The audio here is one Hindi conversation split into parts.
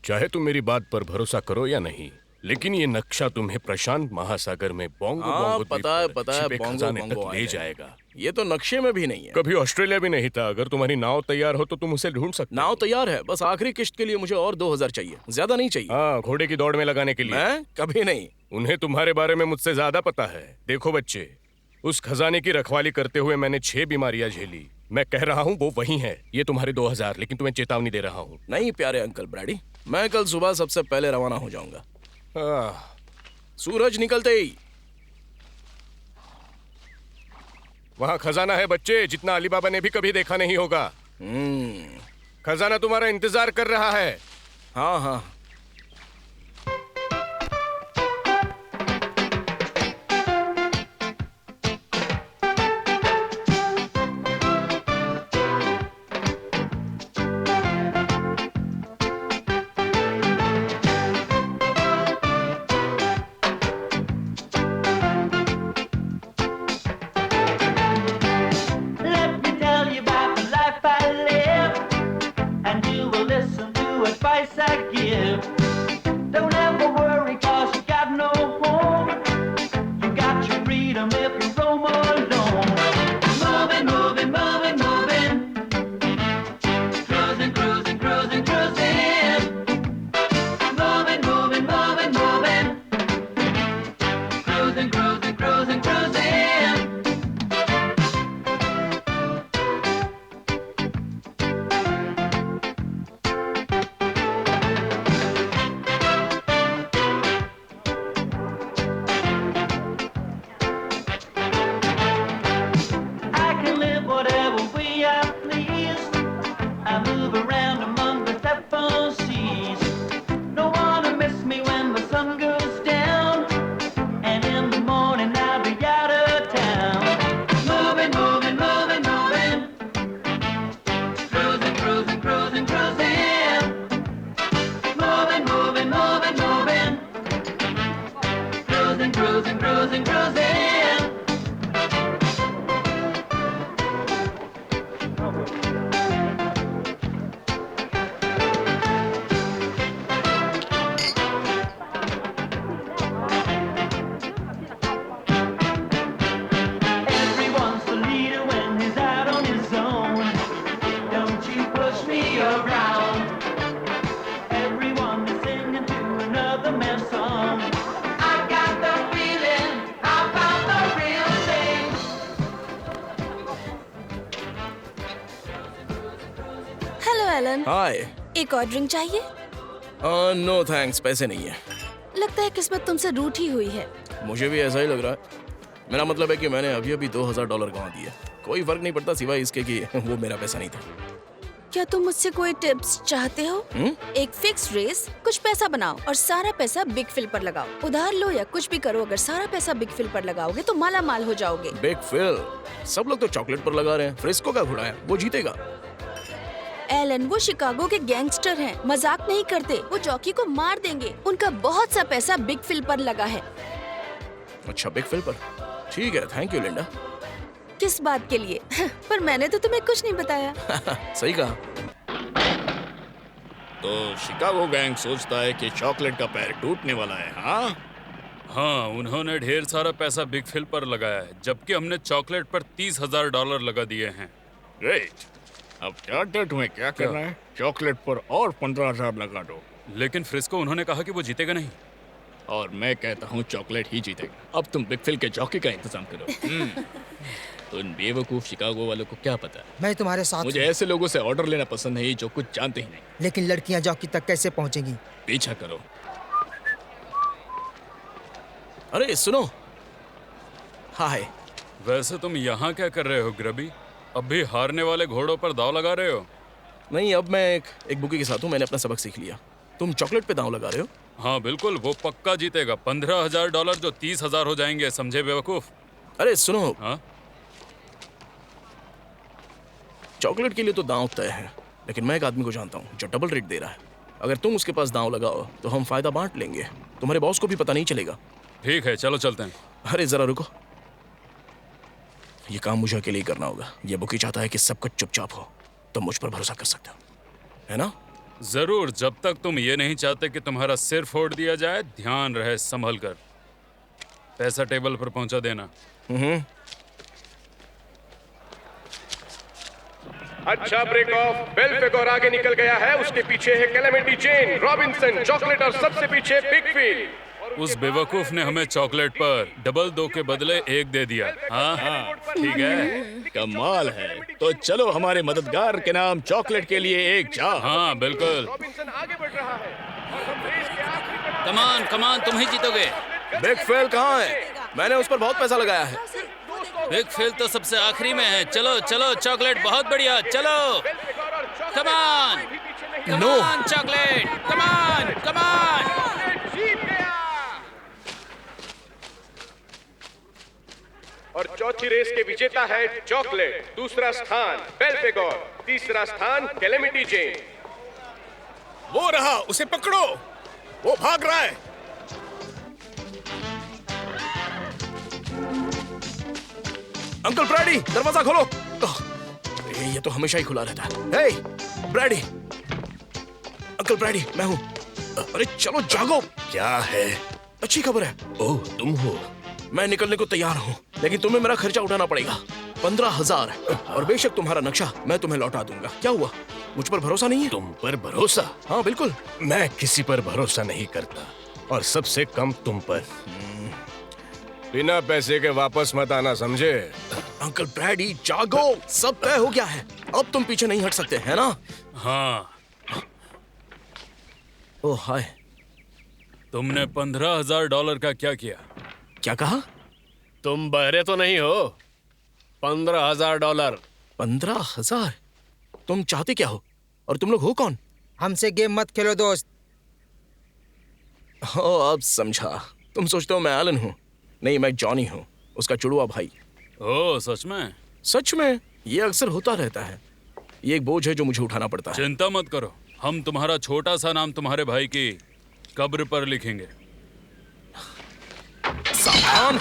चाहे तुम मेरी बात पर भरोसा करो या नहीं, लेकिन ये नक्शा तुम्हें प्रशांत महासागर में बोंगो हाँ बोंगो द्वीप पता है पर छिपे बोंगो खजाने बोंगो तक ले आइलैंड। जाएगा। ये तो नक्शे में भी नहीं है। कभी ऑस्ट्रेलिया भी नहीं था। अगर तुम्हारी नाव तैयार हो तो तुम उसे ढूंढ सकते नाव हो। तैयार है, बस आखिरी किश्त के लिए मुझे और 2000 चाहिए, ज्यादा नहीं चाहिए। हाँ, घोड़े की दौड़ में लगाने के लिए। मैं कभी नहीं। उन्हें तुम्हारे बारे में मुझसे ज्यादा पता है। देखो बच्चे, उस खजाने की रखवाली करते हुए मैंने 6 बीमारियां झेली। मैं कह रहा हूँ वो वही है। ये तुम्हारे 2000, लेकिन तुम्हें चेतावनी दे रहा हूँ। नहीं प्यारे अंकल ब्रैडी, मैं कल सुबह सबसे पहले रवाना हो जाऊंगा, सूरज निकलते ही। वहाँ खजाना है बच्चे, जितना अली बाबा ने भी कभी देखा नहीं होगा। खजाना तुम्हारा इंतजार कर रहा है। हाँ हाँ। Let me tell you about the life I live, and you will listen to advice I give. Don't ever worry, cause you got no home. You got your freedom if you roam alone. Moving, moving, moving, moving. Cruising, cruising, cruising, cruising. Moving, moving, moving, moving. Cruising, cruising, cruising, cruising. I can live whatever way I please. I move around among the seven seas. Don't wanna miss me when the sun goes down. And in the morning I'll be out of town. Moving, moving, moving, moving. Cruising, cruising, cruising, cruising. Moving, moving, moving, moving. Cruising, cruising, cruising, cruising. Everyone's the leader when he's out on his own. Don't you push me around. Everyone is singing to another man's song. I got the feeling I found the real thing. Hello Alan, hi. एक और ड्रिंक चाहिए? नो थैंक्स, पैसे नहीं है। लगता है किस्मत तुमसे रूठी हुई है। मुझे भी ऐसा ही लग रहा है। मेरा मतलब है कि मैंने अभी अभी $2000 गंवा दिए। कोई फर्क नहीं पड़ता सिवाय इसके कि वो मेरा पैसा नहीं था। क्या तुम मुझसे कोई टिप्स चाहते हो? एक फिक्स रेस, कुछ पैसा बनाओ और सारा पैसा बिग फिल पर लगाओ। उधार लो या कुछ भी करो, अगर सारा पैसा बिग फिल पर लगाओगे तो माला माल हो जाओगे। बिग फिल? सब लोग तो चॉकलेट पर लगा रहे हैं। फ्रिस्को का घोड़ा है, वो जीतेगा। एलन, वो शिकागो के गैंगस्टर हैं, मजाक नहीं करते। वो जॉकी को मार देंगे। उनका बहुत सा पैसा बिग फिल पर लगा है। अच्छा, बिग फिल पर? ठीक है, थैंक यू लिंडा। किस बात के लिए? पर मैंने तो तुम्हें कुछ नहीं बताया। सही कहा। तो शिकागो गैंग सोचता है कि चॉकलेट का पैर टूटने वाला है। हाँ, उन्होंने ढेर सारा पैसा बिग फिल पर लगाया है, जबकि हमने चॉकलेट पर $30,000 लगा दिए हैं। ग्रेट। अब चार्टर तुम्हें क्या करना है? चॉकलेट पर और 15,000 लगा दो। लेकिन फ्रिस्को उन्होंने कहा कि वो जीतेगा नहीं। और मैं कहता हूँ चॉकलेट ही जीतेगा। अब तुम बिग फिल के जॉकी का इंतजाम करो। उन बेवकूफ शिकागो वालों को क्या पता। मैं तुम्हारे साथ मुझे हूँ। ऐसे लोगों से ऑर्डर लेना पसंद नहीं जो कुछ जानते ही नहीं। लेकिन लड़कियां जॉकी तक कैसे पहुंचेंगी? पीछा करो। अरे सुनो। हाय। वैसे तुम यहाँ क्या कर रहे हो ग्रबी? अब भी हारने वाले घोड़ों पर दाव लगा रहे हो? नहीं, अब मैं एक बुकी के साथ हूँ। मैंने अपना सबक सीख लिया। तुम चॉकलेट पे दांव लगा रहे हो? हाँ बिल्कुल, वो पक्का जीतेगा। $15,000 जो 30,000 हो जाएंगे, समझे बेवकूफ? अरे सुनो। हाँ? चॉकलेट के लिए तो दांव तय है, लेकिन मैं एक आदमी को जानता हूँ जो डबल रेट दे रहा है। अगर तुम उसके पास दांव लगाओ तो हम फायदा बांट लेंगे। तुम्हारे बॉस को भी पता नहीं चलेगा। ठीक है, चलो चलते हैं। अरे जरा रुको, ये काम मुझे अकेले ही करना होगा। ये बुकी चाहता है कि सब कुछ चुपचाप हो। तुम मुझ पर भरोसा कर सकते हो, है ना? जरूर, जब तक तुम ये नहीं चाहते कि तुम्हारा सिर फोड़ दिया जाए। ध्यान रहे, संभल कर। पैसा टेबल पर पहुंचा देना। अच्छा ब्रेक ऑफ। बेल्फेगोर आगे निकल गया है, उसके पीछे है कैलेमिटी जेन, रॉबिन्सन, चॉकलेट और सबसे पीछे बिगफील्ड। उस बेवकूफ ने हमें चॉकलेट पर डबल 2 के बदले 1 दे दिया। हाँ, ठीक है। कमाल है। तो चलो हमारे मददगार के नाम चॉकलेट के लिए एक चाह। हाँ, बिल्कुल। रॉबिन्सन आगे बढ़ रहा है और हम रेस के आखिरी कदम कमान कमान, तुम ही जीतोगे। बिग फेल कहाँ है? मैंने उस पर बहुत पैसा लगाया है। बिग फेल तो सबसे आखिरी में है। चलो चलो चॉकलेट, बहुत बढ़िया, चलो। कमान कमान चॉकलेट, कमान कमान। और चौथी रेस के विजेता है चॉकलेट, दूसरा स्थान बेल्फेगोर, तीसरा स्थान कैलेमिटी जेन। वो रहा, उसे पकड़ो, वो भाग रहा है। अंकल ब्रैडी, दरवाजा खोलो। ये तो हमेशा ही खुला रहता है। हे, ब्रैडी। अंकल ब्रैडी, मैं हूँ। अरे चलो जागो। क्या है? अच्छी खबर है। ओह, तुम हो। मैं निकलने को तैयार हूँ, लेकिन तुम्हें मेरा खर्चा उठाना पड़ेगा। 15,000 और बेशक तुम्हारा नक्शा मैं तुम्हें लौटा दूंगा। क्या हुआ? मुझ पर भरोसा नहीं है? तुम पर भरोसा? हाँ बिल्कुल। मैं किसी पर भरोसा नहीं करता, और सबसे कम तुम पर। बिना पैसे के वापस मत आना, समझे? अंकल ब्रैडी जागो, सब तय हो गया है। अब तुम पीछे नहीं हट सकते, है ना? हाँ, ओह हाय। तुमने $15,000 का क्या किया? क्या कहा? तुम बहरे तो नहीं हो? $15,000। 15,000? तुम चाहते क्या हो? और तुम लोग हो कौन? हमसे गेम मत खेलो दोस्त। ओ, अब समझा। तुम सोचते हो मैं एलन हूँ। नहीं, मैं जॉनी हूँ, उसका जुड़वा भाई। ओह, सच में? सच में, ये अक्सर होता रहता है। ये एक बोझ है जो मुझे उठाना पड़ता है। चिंता मत करो, हम तुम्हारा छोटा सा नाम तुम्हारे भाई की कब्र पर लिखेंगे। सावधान।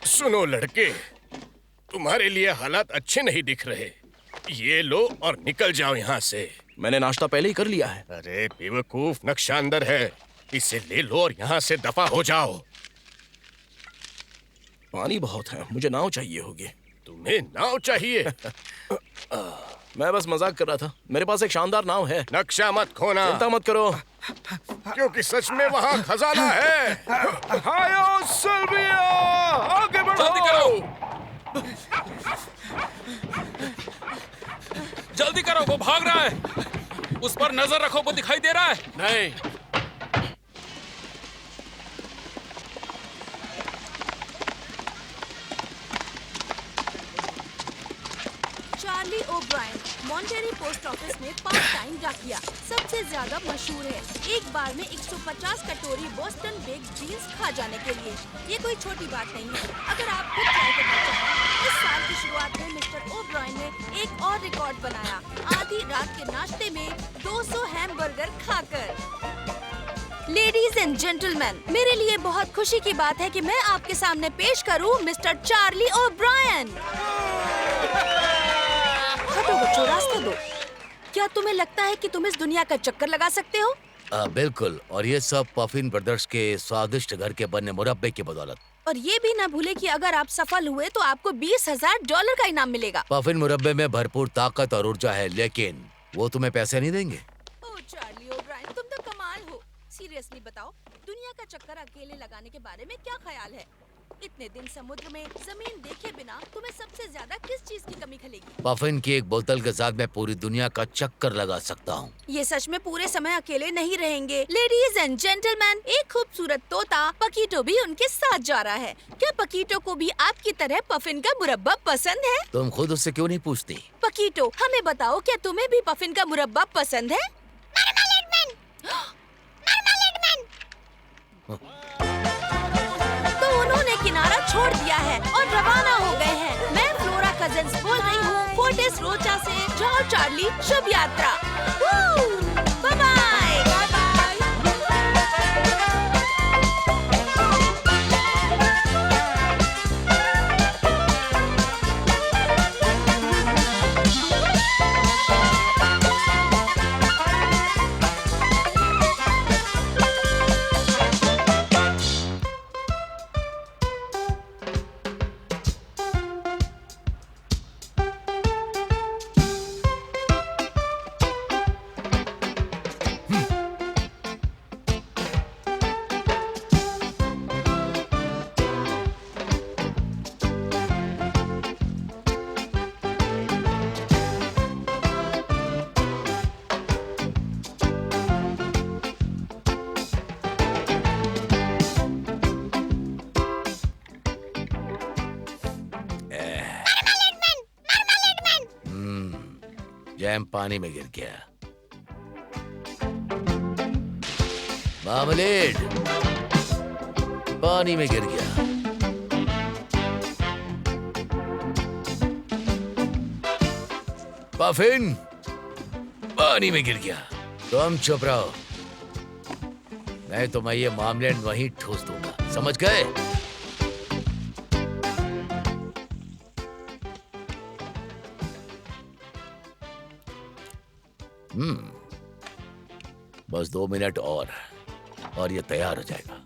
सुनो लड़के, तुम्हारे लिए हालात अच्छे नहीं दिख रहे। ये लो और निकल जाओ यहाँ से। मैंने नाश्ता पहले ही कर लिया है। अरे बेवकूफ, नक्शा अंदर है, इसे ले लो और यहाँ से दफा हो जाओ। पानी बहुत है, मुझे नाव चाहिए होगी। तुम्हें नाव चाहिए? मैं बस मजाक कर रहा था। मेरे पास एक शानदार नाव है। नक्शा मत खोना। चिंता मत करो, क्योंकि सच में वहाँ खजाना है। हायो सिल्विया, आगे बढ़ो। जल्दी करो, जल्दी करो, वो भाग रहा है। उस पर नजर रखो, वो दिखाई दे रहा है। नहीं, Charlie O'Brien Monterey post office में पार्ट टाइम डाकिया सबसे ज्यादा मशहूर है। एक बार में 150 कटोरी बोस्टन बेक्ड बीन्स खा जाने के लिए। ये कोई छोटी बात नहीं है अगर आप खुद ट्राई करना चाहें। इस साल की शुरुआत में मिस्टर ओब्रायन ने एक और रिकॉर्ड बनाया, आधी रात के नाश्ते में 200 हैमबर्गर खाकर। लेडीज एंड जेंटलमैन, मेरे लिए बहुत खुशी की बात है कि मैं आपके सामने पेश करूं मिस्टर चार्ली ओब्रायन। हटो बच्चों, रास्ता दो। क्या तुम्हें लगता है कि तुम इस दुनिया का चक्कर लगा सकते हो? बिल्कुल, और ये सब पफिन ब्रदर्स के स्वादिष्ट घर के बने मुरब्बे की बदौलत। और ये भी ना भूले कि अगर आप सफल हुए तो आपको $20,000 का इनाम मिलेगा। पफिन मुरब्बे में भरपूर ताकत और ऊर्जा है, लेकिन वो तुम्हें पैसे नहीं देंगे। ओह चार्ली ओब्रायन, तुम तो कमाल हो। सीरियसली बताओ, दुनिया का चक्कर अकेले लगाने के बारे में क्या ख्याल है? इतने दिन समुद्र में जमीन देखे बिना तुम्हें सबसे ज्यादा किस चीज की कमी खलेगी? पफिन की एक बोतल के साथ मैं पूरी दुनिया का चक्कर लगा सकता हूँ। ये सच में पूरे समय अकेले नहीं रहेंगे। लेडीज एंड जेंटलमैन, एक खूबसूरत तोता पकीटो भी उनके साथ जा रहा है। क्या पकीटो को भी आपकी तरह पफिन का मुरब्बा पसंद है? तुम खुद उससे क्यों नहीं पूछती? पकीटो, हमें बताओ, क्या तुम्हें भी पफिन का मुरब्बा पसंद है? तो उन्होंने किनारा छोड़ दिया है और रवाना हो गए हैं। मैं फ्लोरा कजिन्स बोल रही हूँ फोर्टिस रोचा से। जाओ चार्ली, शुभ यात्रा। Bye bye. Bye bye. जैम पानी में गिर गया। मामलेड पानी में गिर गया। पफिन पानी में गिर गया। तुम चुप रहो, मैं तुम्हें ये मामलेड वहीं ठूस दूंगा, समझ गए? बस 2 मिनट और ये तैयार हो जाएगा।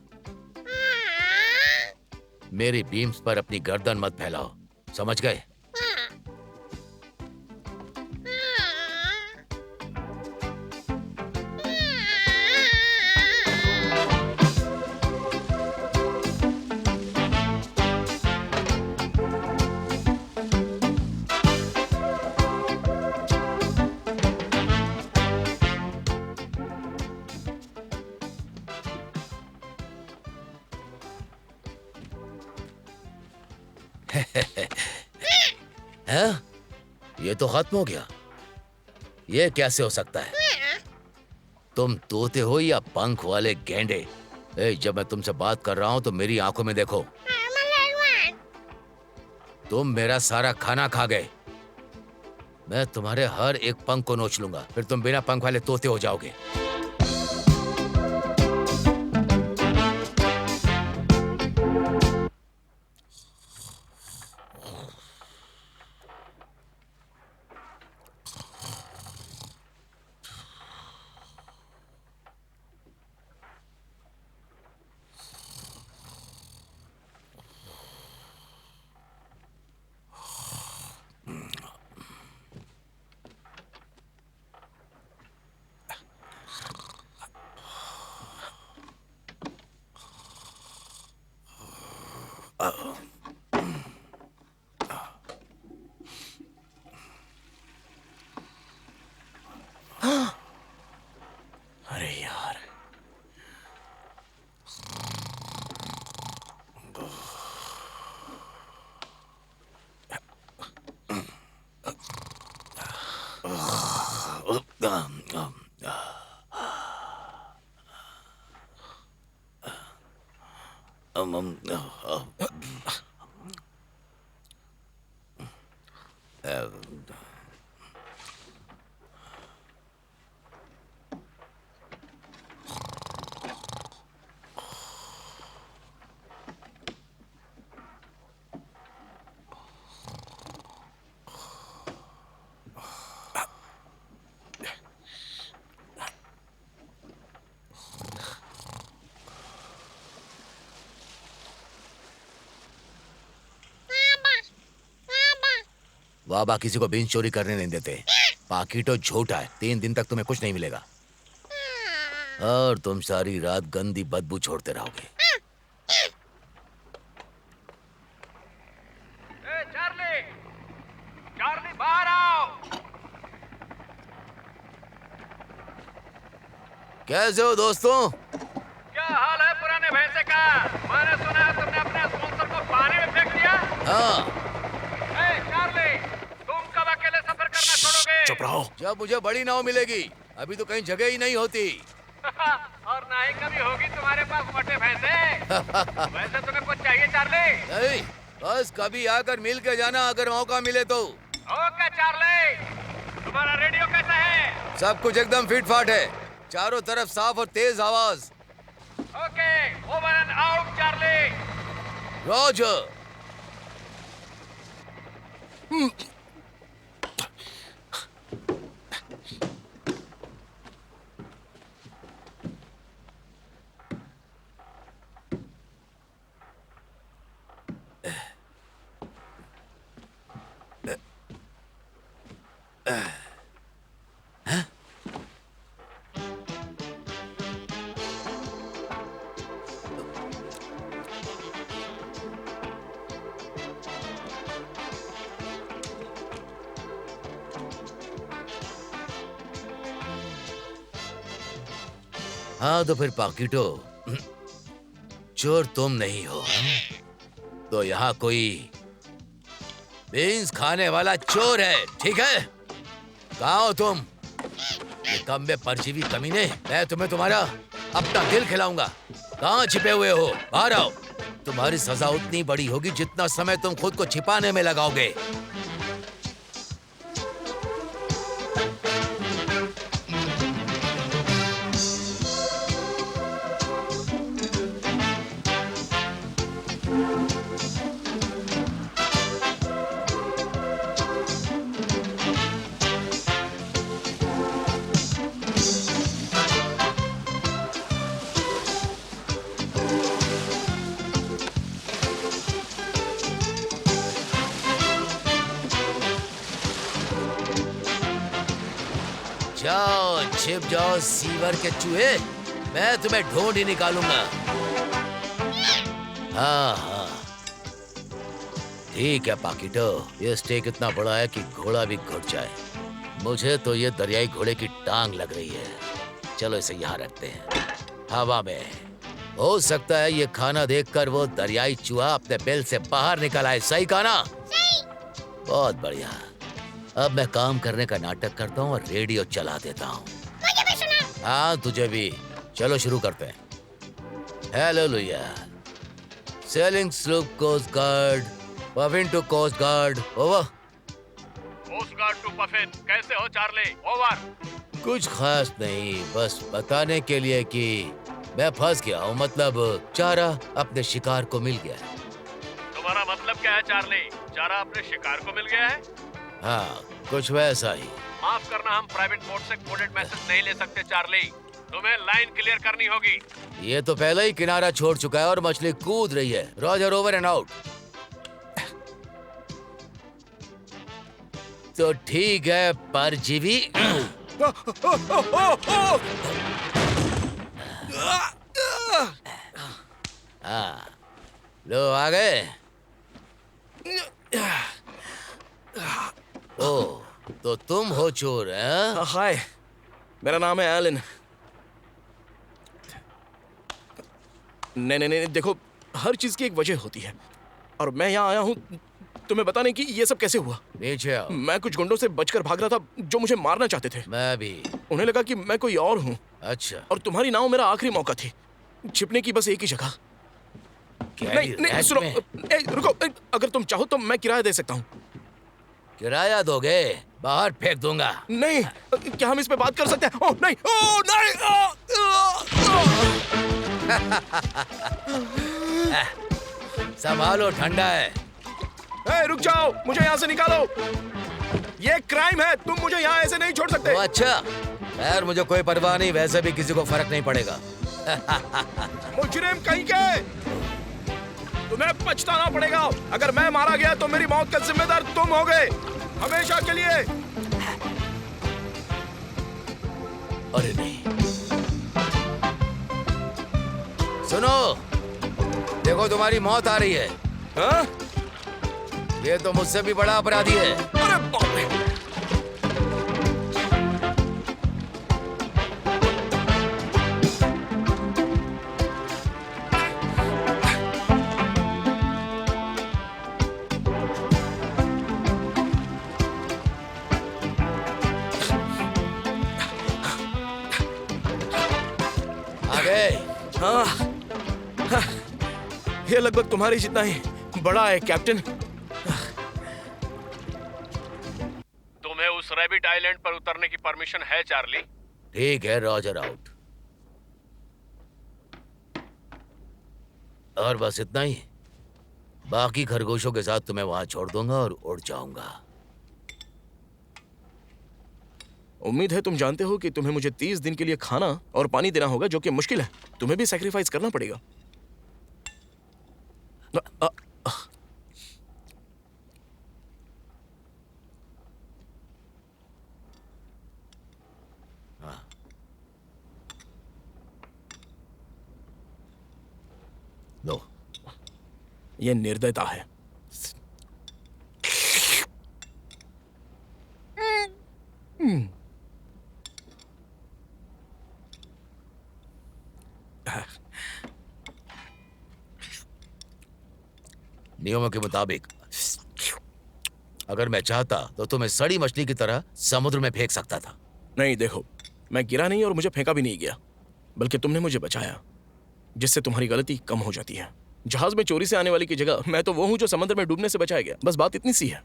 मेरी बीम्स पर अपनी गर्दन मत फैलाओ, समझ गए? है? ये तो खत्म हो गया। ये कैसे हो सकता है? तुम तोते हो या पंख वाले गेंडे? जब मैं तुमसे बात कर रहा हूं तो मेरी आंखों में देखो। तुम मेरा सारा खाना खा गए। मैं तुम्हारे हर एक पंख को नोच लूंगा, फिर तुम बिना पंख वाले तोते हो जाओगे। अरे यार, बाबा किसी को बीन्स चोरी करने नहीं देते। पाकिटो झूठा है। 3 दिन तक तुम्हें कुछ नहीं मिलेगा और तुम सारी रात गंदी बदबू छोड़ते रहोगे। चार्ली, चार्ली बाहर आओ। कैसे हो दोस्तों? क्या हाल है पुराने भैंसे का? मैंने सुना है तुमने अपने स्पॉन्सर को पानी में फेंक दिया। हाँ, चार्ली, तुम कब अकेले सफर करना छोड़ोगे? चुप रहो। जब मुझे बड़ी नाव मिलेगी। अभी तो कहीं जगह ही नहीं होती। और ना ही कभी होगी तुम्हारे पास मोटे भैंसे। वैसे तुम्हें कुछ चाहिए चार्ली? नहीं, बस कभी आकर मिल के जाना अगर मौका मिले तो। ओके चार्ली, तुम्हारा रेडियो कैसा है? सब कुछ एकदम फिट फाट है, चारों तरफ साफ और तेज आवाज। Okay, over and out Charlie. Roger. हाँ तो फिर पाकिटो, चोर तुम नहीं हो, तो यहाँ कोई बीन्स खाने वाला चोर है, ठीक है? कहाँ हो तुम? ये कम परजीवी कमीने, मैं तुम्हें तुम्हारा अपना दिल खिलाऊंगा। कहाँ छिपे हुए हो? बाहर आओ। तुम्हारी सजा उतनी बड़ी होगी जितना समय तुम खुद को छिपाने में लगाओगे। जाओ, छिप जाओ सीवर के चूहे, मैं तुम्हें ढूंढ ही निकालूंगा। हाँ हाँ ठीक है पाकिटो, ये स्टेक इतना बड़ा है कि घोड़ा भी घुट जाए। मुझे तो ये दरियाई घोड़े की टांग लग रही है। चलो इसे यहाँ रखते हैं हवा में। हो सकता है ये खाना देखकर वो दरियाई चूहा अपने बिल से बाहर निकल आए। सही कहा ना? बहुत बढ़िया। अब मैं काम करने का नाटक करता हूँ और रेडियो चला देता हूँ। हाँ तुझे भी। चलो शुरू करते हैं। Hallelujah. Sailing sloop coast guard, Puffin to coast guard, over. Coast guard to Puffin, कैसे हो चार्ली? ओवर। कुछ खास नहीं, बस बताने के लिए कि मैं फंस गया हूँ, मतलब चारा अपने शिकार को मिल गया है। तुम्हारा मतलब क्या है चार्ली? चारा अपने शिकार को मिल गया है? हाँ कुछ वैसा ही। माफ करना, हम प्राइवेट पोर्ट से कोडेड मैसेज नहीं ले सकते चार्ली। तुम्हें लाइन क्लियर करनी होगी। ये तो पहले ही किनारा छोड़ चुका है और मछली कूद रही है। Roger, over and out. तो ठीक है परजीवी। हाँ लो आ गए। ओ तो तुम हो चोर हैं? हाय, मेरा नाम है एलन। नहीं, देखो, हर चीज की एक वजह होती है और मैं यहाँ आया हूँ तुम्हें बताने की ये सब कैसे हुआ। नीचे आओ। मैं कुछ गुंडों से बचकर भाग रहा था जो मुझे मारना चाहते थे। मैं भी। उन्हें लगा कि मैं कोई और हूँ। अच्छा। और तुम्हारी नाव मेरा आखिरी मौका थी छिपने की, बस एक ही जगह। नहीं सुनो, रुको, अगर तुम चाहो तो मैं किराया दे सकता हूँ। किराया दोगे? बाहर फेंक दूंगा। नहीं, क्या हम इस पे बात कर सकते हैं? ओह नहीं, ओह नहीं, संभालो, ठंडा है। रुक जाओ, मुझे यहाँ से निकालो। ये क्राइम है, तुम मुझे यहाँ ऐसे नहीं छोड़ सकते। अच्छा, यार मुझे कोई परवाह नहीं, वैसे भी किसी को फर्क नहीं पड़ेगा। मुजरिम कहीं के, तुम्हें पछताना पड़ेगा। अगर मैं मारा गया तो मेरी मौत का जिम्मेदार तुम होगे, हमेशा के लिए। अरे नहीं, सुनो, देखो तुम्हारी मौत आ रही है। हाँ? ये तो मुझसे भी बड़ा अपराधी है। अरे बाप रे! हाँ, हाँ, ये लगभग तुम्हारी जितना ही बड़ा है कैप्टन। तुम्हें उस रैबिट आइलैंड पर उतरने की परमिशन है चार्ली। ठीक है, रॉजर आउट। और बस इतना ही। बाकी खरगोशों के साथ तुम्हें वहां छोड़ दूंगा और उड़ जाऊंगा। उम्मीद है तुम जानते हो कि तुम्हें मुझे 30 दिन के लिए खाना और पानी देना होगा, जो कि मुश्किल है। तुम्हें भी सैक्रिफाइस करना पड़ेगा। लो, ये निर्दयता है। नियमों के मुताबिक अगर मैं चाहता तो तुम्हें सड़ी मछली की तरह समुद्र में फेंक सकता था। नहीं, देखो, मैं गिरा नहीं और मुझे फेंका भी नहीं गया, बल्कि तुमने मुझे बचाया, जिससे तुम्हारी गलती कम हो जाती है। जहाज में चोरी से आने वाली की जगह मैं तो वो हूं जो समंदर में डूबने से बचाया गया। बस बात इतनी सी है।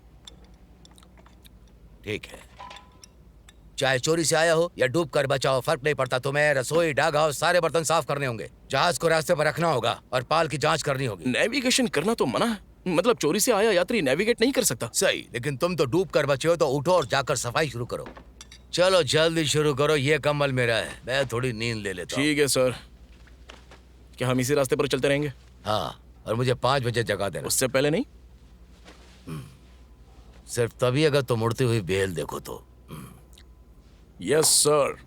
ठीक है, चाहे चोरी से आया हो या डूब कर बचाओ, फर्क नहीं पड़ता। तुम्हें रसोई, डाक हाउस, सारे बर्तन साफ करने होंगे। जहाज को रास्ते पर रखना होगा और पाल की जांच करनी होगी। नेविगेशन करना तो मना है। मतलब चोरी से आया यात्री नेविगेट नहीं कर सकता। सही, लेकिन तुम तो डूब कर बचे हो, तो उठो और जाकर सफाई शुरू करो। चलो जल्दी शुरू करो, ये कम्बल मेरा है, मैं थोड़ी नींद ले लेता हूँ। ठीक है सर। क्या हम इसी रास्ते पर चलते रहेंगे? हाँ, और मुझे 5 बजे जगा देना। उससे पहले नहीं? सिर्फ तभी अगर तुम उड़ती हुई बेल देखो तो। Yes sir.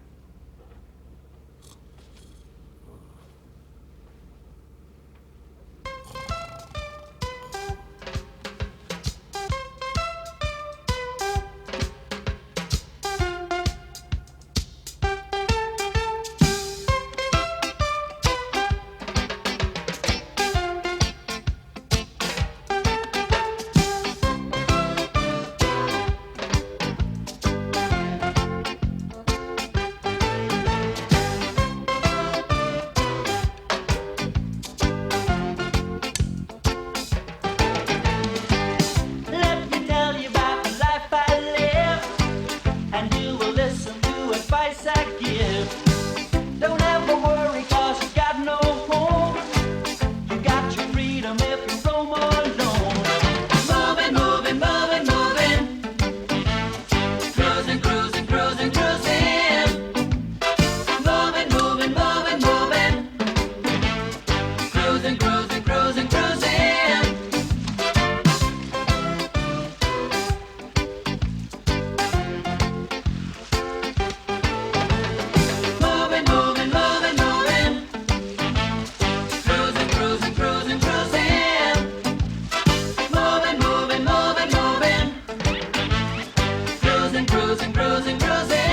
Let me tell you about the life I live, and you will listen to advice I give. Don't ever worry, 'cause you got no home. You got your freedom if you roam alone. Moving, moving, moving, moving. Cruising, cruising, cruising, cruising. Moving, moving, moving, moving. Cruising, cruising, cruising, cruising. Moving, moving, moving, moving. Cruising, cruising, cruising, cruising. Moving, moving, moving, moving. Cruising, cruising, cruising, cruising.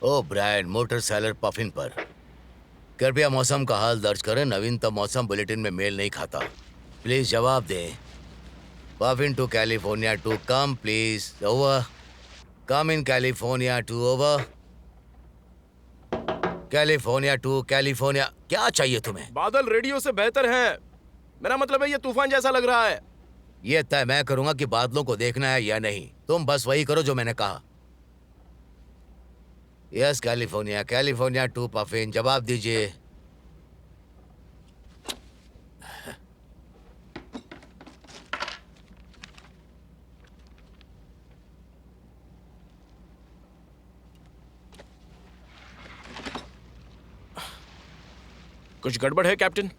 O Brian, motor seller puffin पर कृपया मौसम का हाल दर्ज करें। नवीनतम मौसम बुलेटिन में मेल नहीं खाता। प्लीज जवाब दें। Puffin to California two come please. Over. Come in California two over. California to California. क्या चाहिए तुम्हें? बादल रेडियो से बेहतर हैं। मेरा मतलब है ये तूफान जैसा लग रहा है। यह तय मैं करूंगा कि बादलों को देखना है या नहीं। तुम बस वही करो जो मैंने कहा। Yes, California, California to Puffin. जवाब दीजिए। कुछ गड़बड़ है कैप्टन?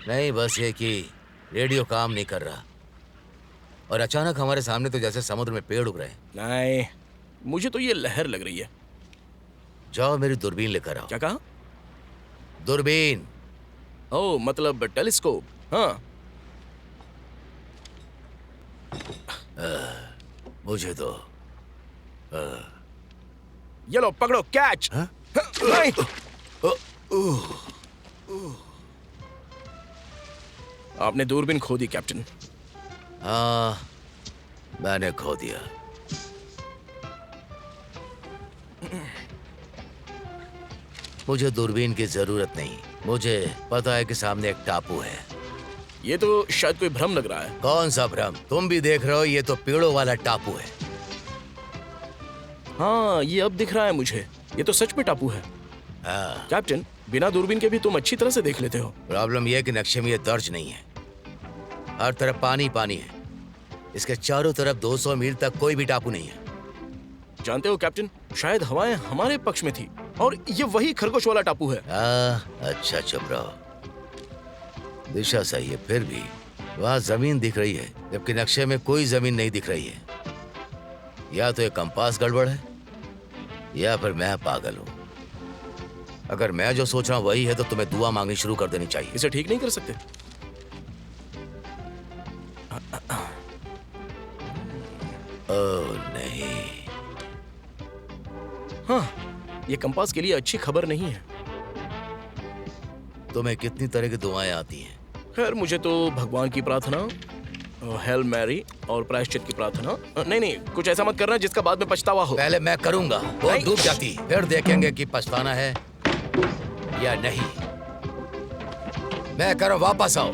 नहीं, बस ये कि रेडियो काम नहीं कर रहा और अचानक हमारे सामने तो जैसे समुद्र में पेड़ उग रहे हैं। नहीं, मुझे तो ये लहर लग रही है। जाओ मेरी दूरबीन लेकर आओ। क्या कहा? दूरबीन। ओ, मतलब टेलीस्कोप। हाँ, मुझे तो ये लो, पकड़ो, कैच। नहीं। आपने दूरबीन खो दी कैप्टन। हाँ, मैंने खो दिया। मुझे दूरबीन की जरूरत नहीं, मुझे पता है कि सामने एक टापू है। ये तो शायद कोई भ्रम लग रहा है। कौन सा भ्रम? तुम भी देख रहे हो, ये तो पेड़ों वाला टापू है। हाँ, ये अब दिख रहा है मुझे। ये तो सच में टापू है। हाँ। कैप्टन, बिना दूरबीन के भी तुम अच्छी तरह से देख लेते हो। प्रॉब्लम यह है कि नक्शे में ये दर्ज नहीं है। हर तरफ पानी पानी है। इसके चारों तरफ 200 मील तक कोई भी टापू नहीं है। जानते हो कैप्टन, शायद हवाएं हमारे पक्ष में थी और ये वही खरगोश वाला टापू है। अच्छा चुप रहो। दिशा सही है, फिर भी वहाँ जमीन दिख रही है, जबकि नक्शे में कोई जमीन नहीं दिख रही है। या तो ये कंपास गड़बड़ है या फिर मैं पागल हूँ। अगर मैं जो सोच रहा हूँ वही है तो तुम्हें दुआ मांगनी शुरू कर देनी चाहिए। इसे ठीक नहीं कर सकते? ओह नहीं। हाँ, ये कंपास के लिए अच्छी खबर नहीं है। तुम्हें कितनी तरह की दुआएं आती हैं? खैर, मुझे तो भगवान की प्रार्थना, हेल मैरी और प्रायश्चित की प्रार्थना। नहीं, कुछ ऐसा मत करना जिसका बाद में पछतावा हो। पहले मैं करूंगा, वो डूब जाती, फिर देखेंगे कि पछताना है या नहीं। मैं करो, वापस आओ।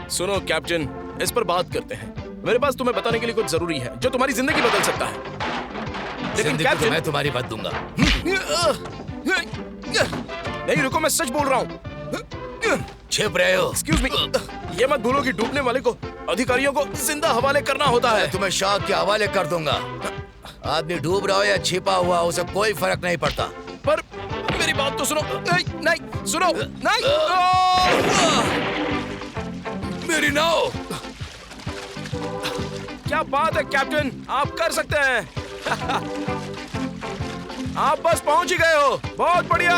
सुनो कैप्टन, इस पर बात करते हैं। मेरे पास तुम्हें बताने के लिए कुछ जरूरी है जो तुम्हारी जिंदगी बदल सकता है। लेकिन कैप्टन, मैं तुम्हारी बात दूंगा। नहीं रुको, मैं सच बोल रहा हूँ। छिप रहे हो? एक्सक्यूज मी, ये मत भूलो कि डूबने वाले को अधिकारियों को जिंदा हवाले करना होता है। तुम्हें शाख के हवाले कर दूंगा। आदमी डूब रहा हो या छिपा हुआ, उसे कोई फर्क नहीं पड़ता। पर मेरी बात तो सुनो। नहीं सुनो, नहीं। मेरी नाव। क्या बात है कैप्टन, आप कर सकते हैं। आप बस पहुंच ही गए हो, बहुत बढ़िया।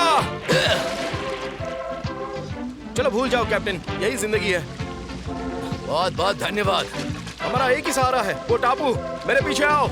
चलो भूल जाओ कैप्टन, यही जिंदगी है। बहुत बहुत धन्यवाद। हमारा एक ही सहारा है, वो टापू। मेरे पीछे आओ।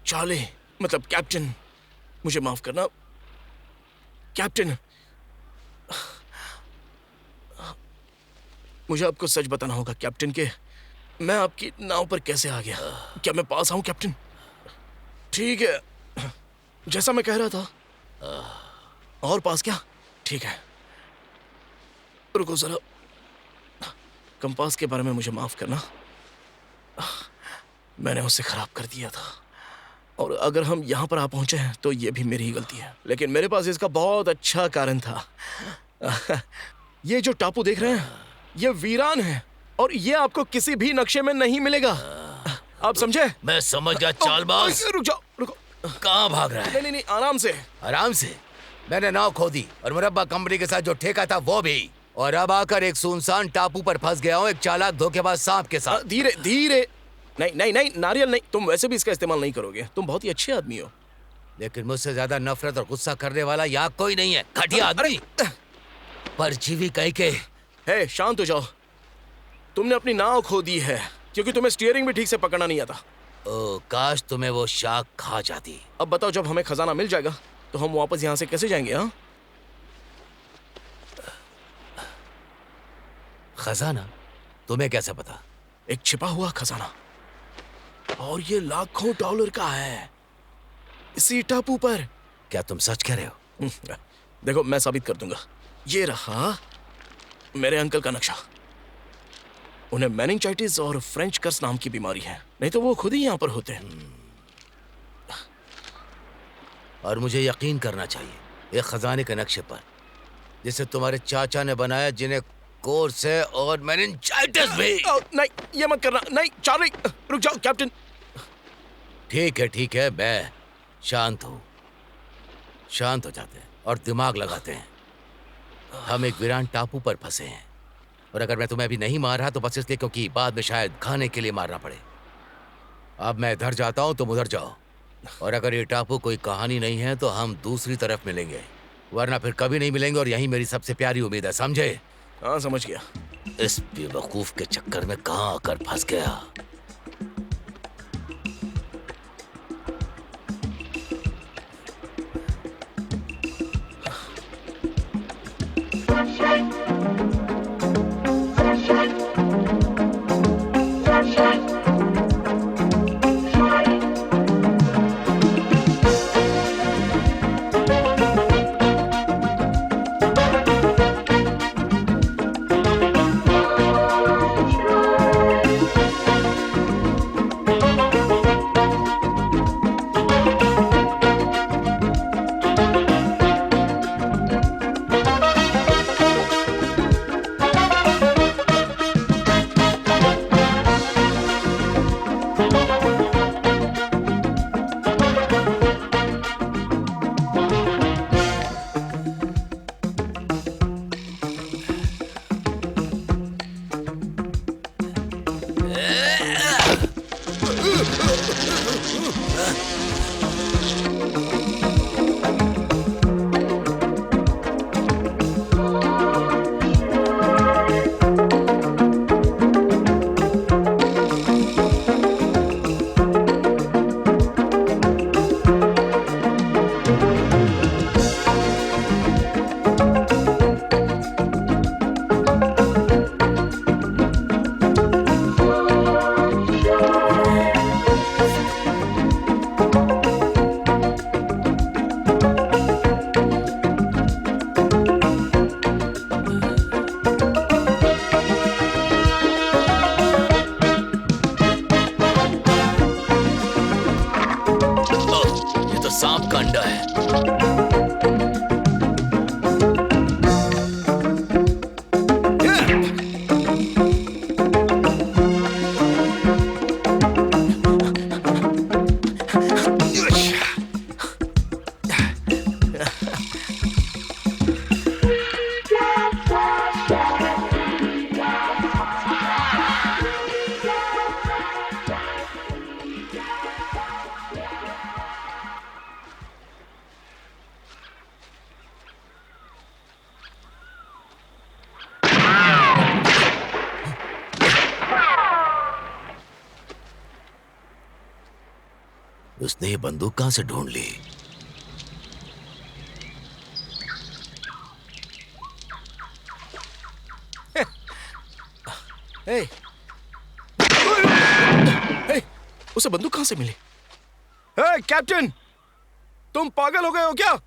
चार्ली, मतलब कैप्टन, मुझे माफ करना कैप्टन। मुझे आपको सच बताना होगा कैप्टन के मैं आपकी नाव पर कैसे आ गया। क्या मैं पास आऊं कैप्टन? ठीक है, जैसा मैं कह रहा था। और पास क्या? ठीक है, रुको जरा। कंपास के बारे में मुझे माफ करना, मैंने उसे खराब कर दिया था। और अगर हम यहाँ पर आ पहुंचे हैं तो ये भी मेरी ही गलती है, लेकिन मेरे पास इसका बहुत अच्छा कारण था। ये जो टापू देख रहे हैं, ये वीरान है और ये आपको किसी भी नक्शे में नहीं मिलेगा। आप समझे? मैं समझ गया चालबाज। रुक जाओ, रुको। कहाँ भाग रहा है? नहीं नहीं नहीं, आराम से। आराम से? मैंने नाव खो दी और मुरब्बा कंपनी के साथ जो ठेका था वो भी, और अब आकर एक सुनसान टापू पर फंस गया हूँ एक चालाक धोखेबाज सांप के साथ। धीरे धीरे। नहीं नहीं नहीं नारियल नहीं, तुम वैसे भी इसका इस्तेमाल नहीं करोगे, तुम बहुत ही अच्छे आदमी हो। लेकिन मुझसे ज्यादा नफरत और गुस्सा करने वाला यहाँ कोई नहीं है, घटिया आदमी, परजीवी कहीं के। हे, शांत हो जाओ। तुमने अपनी नाव खो दी है क्योंकि तुम्हें स्टीयरिंग भी ठीक से पकड़ना नहीं आता। ओ, काश तुम्हें वो शाख खा जाती। अब बताओ, जब हमें खजाना मिल जाएगा तो हम वापस यहाँ से कैसे जाएंगे? हाँ, खजाना? तुम्हें कैसे पता? एक छिपा हुआ खजाना, और ये लाखों डॉलर का है इसी टापू पर। क्या तुम सच कह रहे हो? देखो, मैं साबित कर दूंगा। ये रहा मेरे अंकल का नक्शा। उन्हें मेनिंजाइटिस और फ्रेंच कर्स नाम की बीमारी है, नहीं तो वो खुद ही यहाँ पर होते हैं। और मुझे यकीन करना चाहिए एक खजाने के नक्शे पर जिसे तुम्हारे चाचा ने बनाया, जिन्हें कोर्स है और मेनिंजाइटिस भी। नहीं, ये मत करना। नहीं चार्ली, रुक जाओ। कैप्टन, ठीक है, मैं शांत हूँ। शांत हो जाते हैं और दिमाग लगाते हैं। हम एक वीरान टापू पर फंसे हैं, और अगर मैं तुम्हें अभी नहीं मार रहा तो बस इसलिए क्योंकि बाद में शायद खाने के लिए मारना पड़े। अब मैं इधर जाता हूँ, तुम उधर जाओ, और अगर ये टापू कोई कहानी नहीं है तो हम दूसरी तरफ मिलेंगे, वरना फिर कभी नहीं मिलेंगे। और यही मेरी सबसे प्यारी उम्मीद है, समझे? हाँ, समझ गया। इस बेवकूफ के चक्कर में कहाँ आकर फंस गया। सांप का अंडा है। उसने ये बंदूक कहां से ढूंढ ली? हे, उसे बंदूक कहां से मिली? हे, कैप्टन, तुम पागल हो गए हो क्या?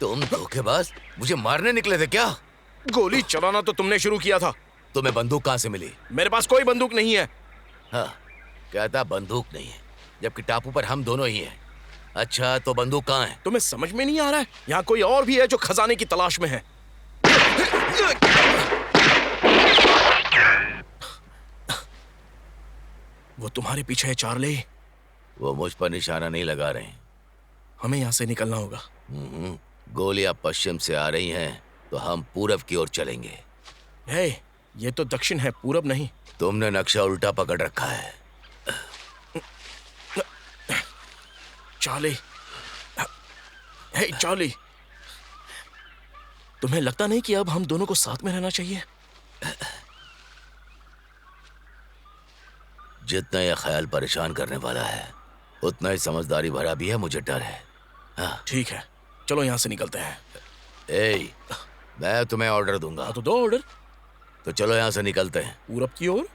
तुम धोखेबाज, मुझे मारने निकले थे क्या? गोली चलाना तो तुमने शुरू किया था। तुम्हें बंदूक कहाँ से मिली? मेरे पास कोई बंदूक नहीं है। हाँ, कहता बंदूक नहीं है, जबकि टापू पर हम दोनों ही हैं। अच्छा, तो बंदूक कहाँ है? तुम्हें समझ में नहीं आ रहा है? यहाँ कोई और भी है जो खजाने की तलाश में है। वो तुम्हारे पीछे है चार्ली। वो मुझ पर निशाना नहीं लगा रहे हैं। हमें यहाँ से निकलना होगा। गोलियां पश्चिम से आ रही हैं, तो हम पूरब की ओर चलेंगे। हे, ये तो दक्षिण है, पूरब नहीं। तुमने नक्शा उल्टा पकड़ रखा है। चार्ली, हे चार्ली, तुम्हें लगता नहीं कि अब हम दोनों को साथ में रहना चाहिए? जितना यह ख्याल परेशान करने वाला है, उतना ही समझदारी भरा भी है। मुझे डर है। हाँ, ठीक है, चलो यहाँ से निकलते हैं। ए, मैं तुम्हें ऑर्डर दूंगा। तो दो ऑर्डर। तो चलो यहाँ से निकलते हैं। पूरब की ओर?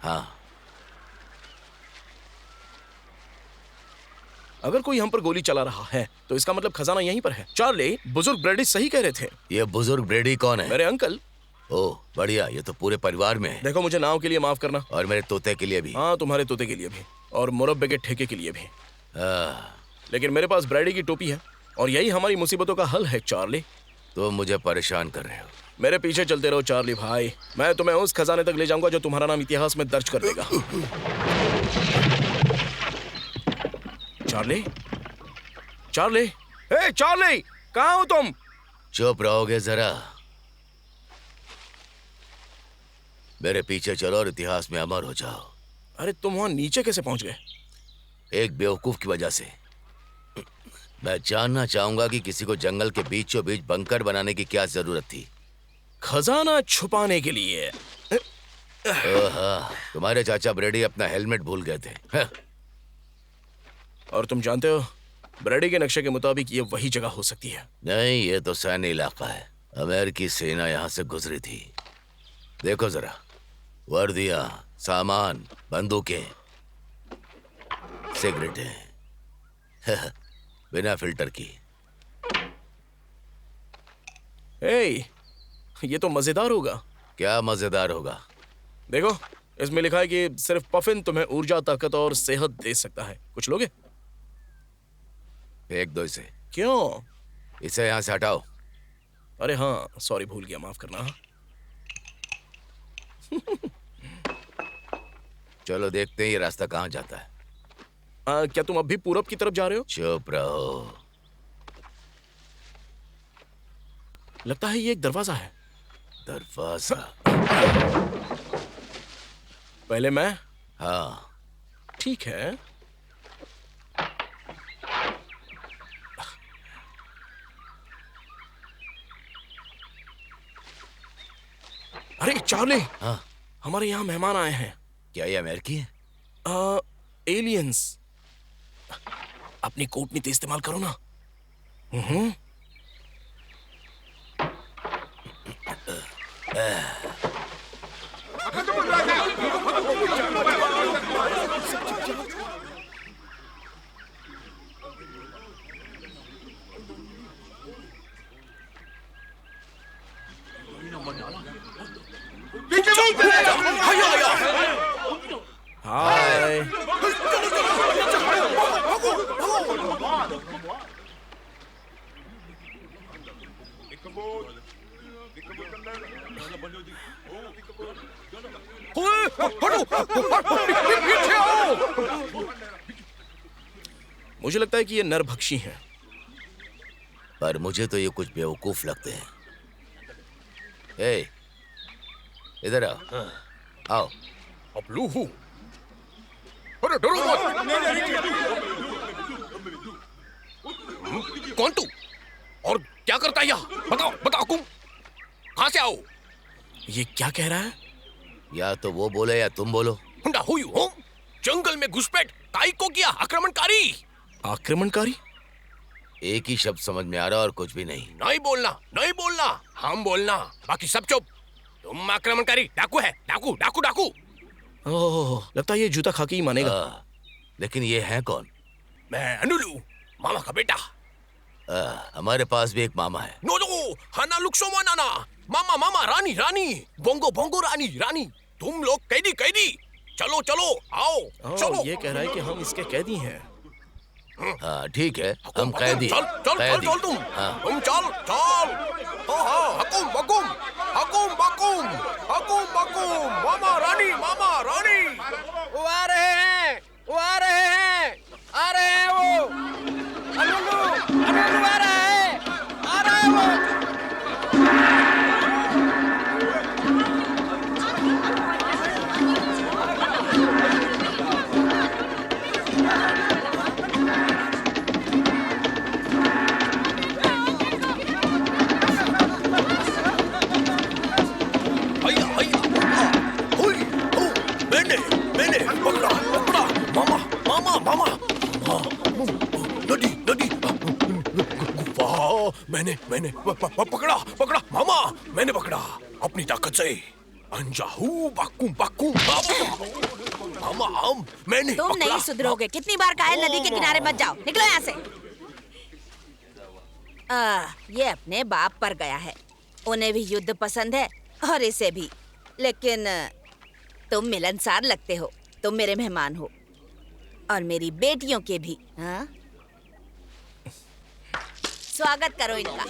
हाँ। अगर कोई हम पर गोली चला रहा है तो इसका मतलब खजाना यहीं पर है। चार्ली, बुजुर्ग ब्रेडी सही कह रहे थे। ये बुजुर्ग ब्रेडी कौन है? मेरे अंकल। ओह बढ़िया, ये तो पूरे परिवार में है। देखो, मुझे नाव के लिए माफ करना। और मेरे तोते के लिए भी। हाँ, तुम्हारे तोते के लिए भी, और मुरब्बे के ठेके के लिए भी। हाँ। लेकिन मेरे पास ब्रेडी की टोपी है, और यही हमारी मुसीबतों का हल है। चार्ली, तो मुझे परेशान कर रहे हो। मेरे पीछे चलते रहो चार्ली भाई। मैं तुम्हें उस खजाने तक ले जाऊंगा जो तुम्हारा नाम इतिहास में दर्ज कर देगा। चार्ली, चार्ली, हे चार्ली, कहाँ हो तुम? चुप रहोगे जरा? मेरे पीछे चलो और इतिहास में अमर हो जाओ। अरे तुम वहां नीचे कैसे पहुंच गए? एक बेवकूफ की वजह से। मैं जानना चाहूंगा कि किसी को जंगल के बीचों बीच बंकर बनाने की क्या जरूरत थी? खजाना छुपाने के लिए। ओहा, तुम्हारे चाचा ब्रेडी अपना हेलमेट भूल गए थे। हाँ। और तुम जानते हो, ब्रेडी के नक्शे के मुताबिक ये वही जगह हो सकती है। नहीं, ये तो सैन्य इलाका है। अमेरिकी सेना यहाँ से गुजरी थी। देखो जरा, वर्दियां, सामान, बंदूकें, सिगरेटें, बिना फिल्टर की। हे, ये तो मजेदार होगा। क्या मजेदार होगा? देखो, इसमें लिखा है कि सिर्फ पफिन तुम्हें ऊर्जा, ताकत और सेहत दे सकता है। कुछ लोगे? फेंक दो इसे। क्यों? इसे यहाँ से हटाओ। अरे हाँ, सॉरी, भूल गया, माफ करना। चलो देखते हैं ये रास्ता कहाँ जाता है। क्या तुम अब भी पूरब की तरफ जा रहे हो? चुप रहो। लगता है ये एक दरवाजा है। दरवाजा? पहले मैं। हाँ ठीक है। अरे चार्ली, हाँ। हमारे यहाँ मेहमान आए हैं। क्या ये अमेरिकी है? एलियंस। अपनी कूटनीति इस्तेमाल करो ना। हाय। मुझे लगता है कि ये नरभक्षी हैं। पर मुझे तो ये कुछ बेवकूफ लगते हैं। ए, इधर आओ। आओ। अब लू हूं। अरे डरो मत। कौन तू? और क्या करता है यहाँ? बताओ, बताओ, तुम कहां से आओ? ये क्या कह रहा है? या तो वो बोले या तुम बोलो। हुंडा हुई हो? जंगल में घुसपैठ काई को किया? आक्रमणकारी। आक्रमणकारी? एक ही शब्द समझ में आ रहा और कुछ भी नहीं। नहीं बोलना, नहीं बोलना, हम बोलना, बाकी सब चुप। तुम आक्रमणकारी, डाकू है, डाकू, डाकू, डाकू। ओह, लगता है ये जूता खा के ही मानेगा। लेकिन ये है कौन? मैं अनुलू, मामा का बेटा। हमारे पास भी एक मामा है। नो नो, हाना लुक्सो मानाना। मामा मामा रानी रानी बोंगो बोंगो रानी रानी तुम लोग कैदी कैदी चलो चलो आओ चलो। ये कह रहा है कि हम इसके कैदी हैं। हाँ ठीक है, हम कैदी चल चल चल कैदी। चल तुम हाँ। तुम चल चल। हाँ हकुम हकुम हकुम बकुम हकुम बकुम मामा रानी वो आ रहे हैं, वो आ रहे हैं, आ रहे हैं वो। अनुलू अनुलू आ रहा है, आ रहा है वो। हैया हैया हुई हो मैंने मैंने पकड़ा पकड़ा मामा मामा मामा नदी नदी वाह मैंने मैंने पकड़ा पकड़ा मामा मैंने पकड़ा अपनी ताकत से अंजाहू बाकुम बाकुम मामा हम मैंने तुम पकड़ा। नहीं सुधरोगे। कितनी बार कहा है नदी के किनारे मत जाओ। निकलो यहाँ से। ये अपने बाप पर गया है। उन्हें भी युद्ध पसंद है और इसे भी। लेकिन तुम मिलनसार लगते हो। तुम मेरे मेहमान हो और मेरी बेटियों के भी। हाँ? स्वागत करो इनका।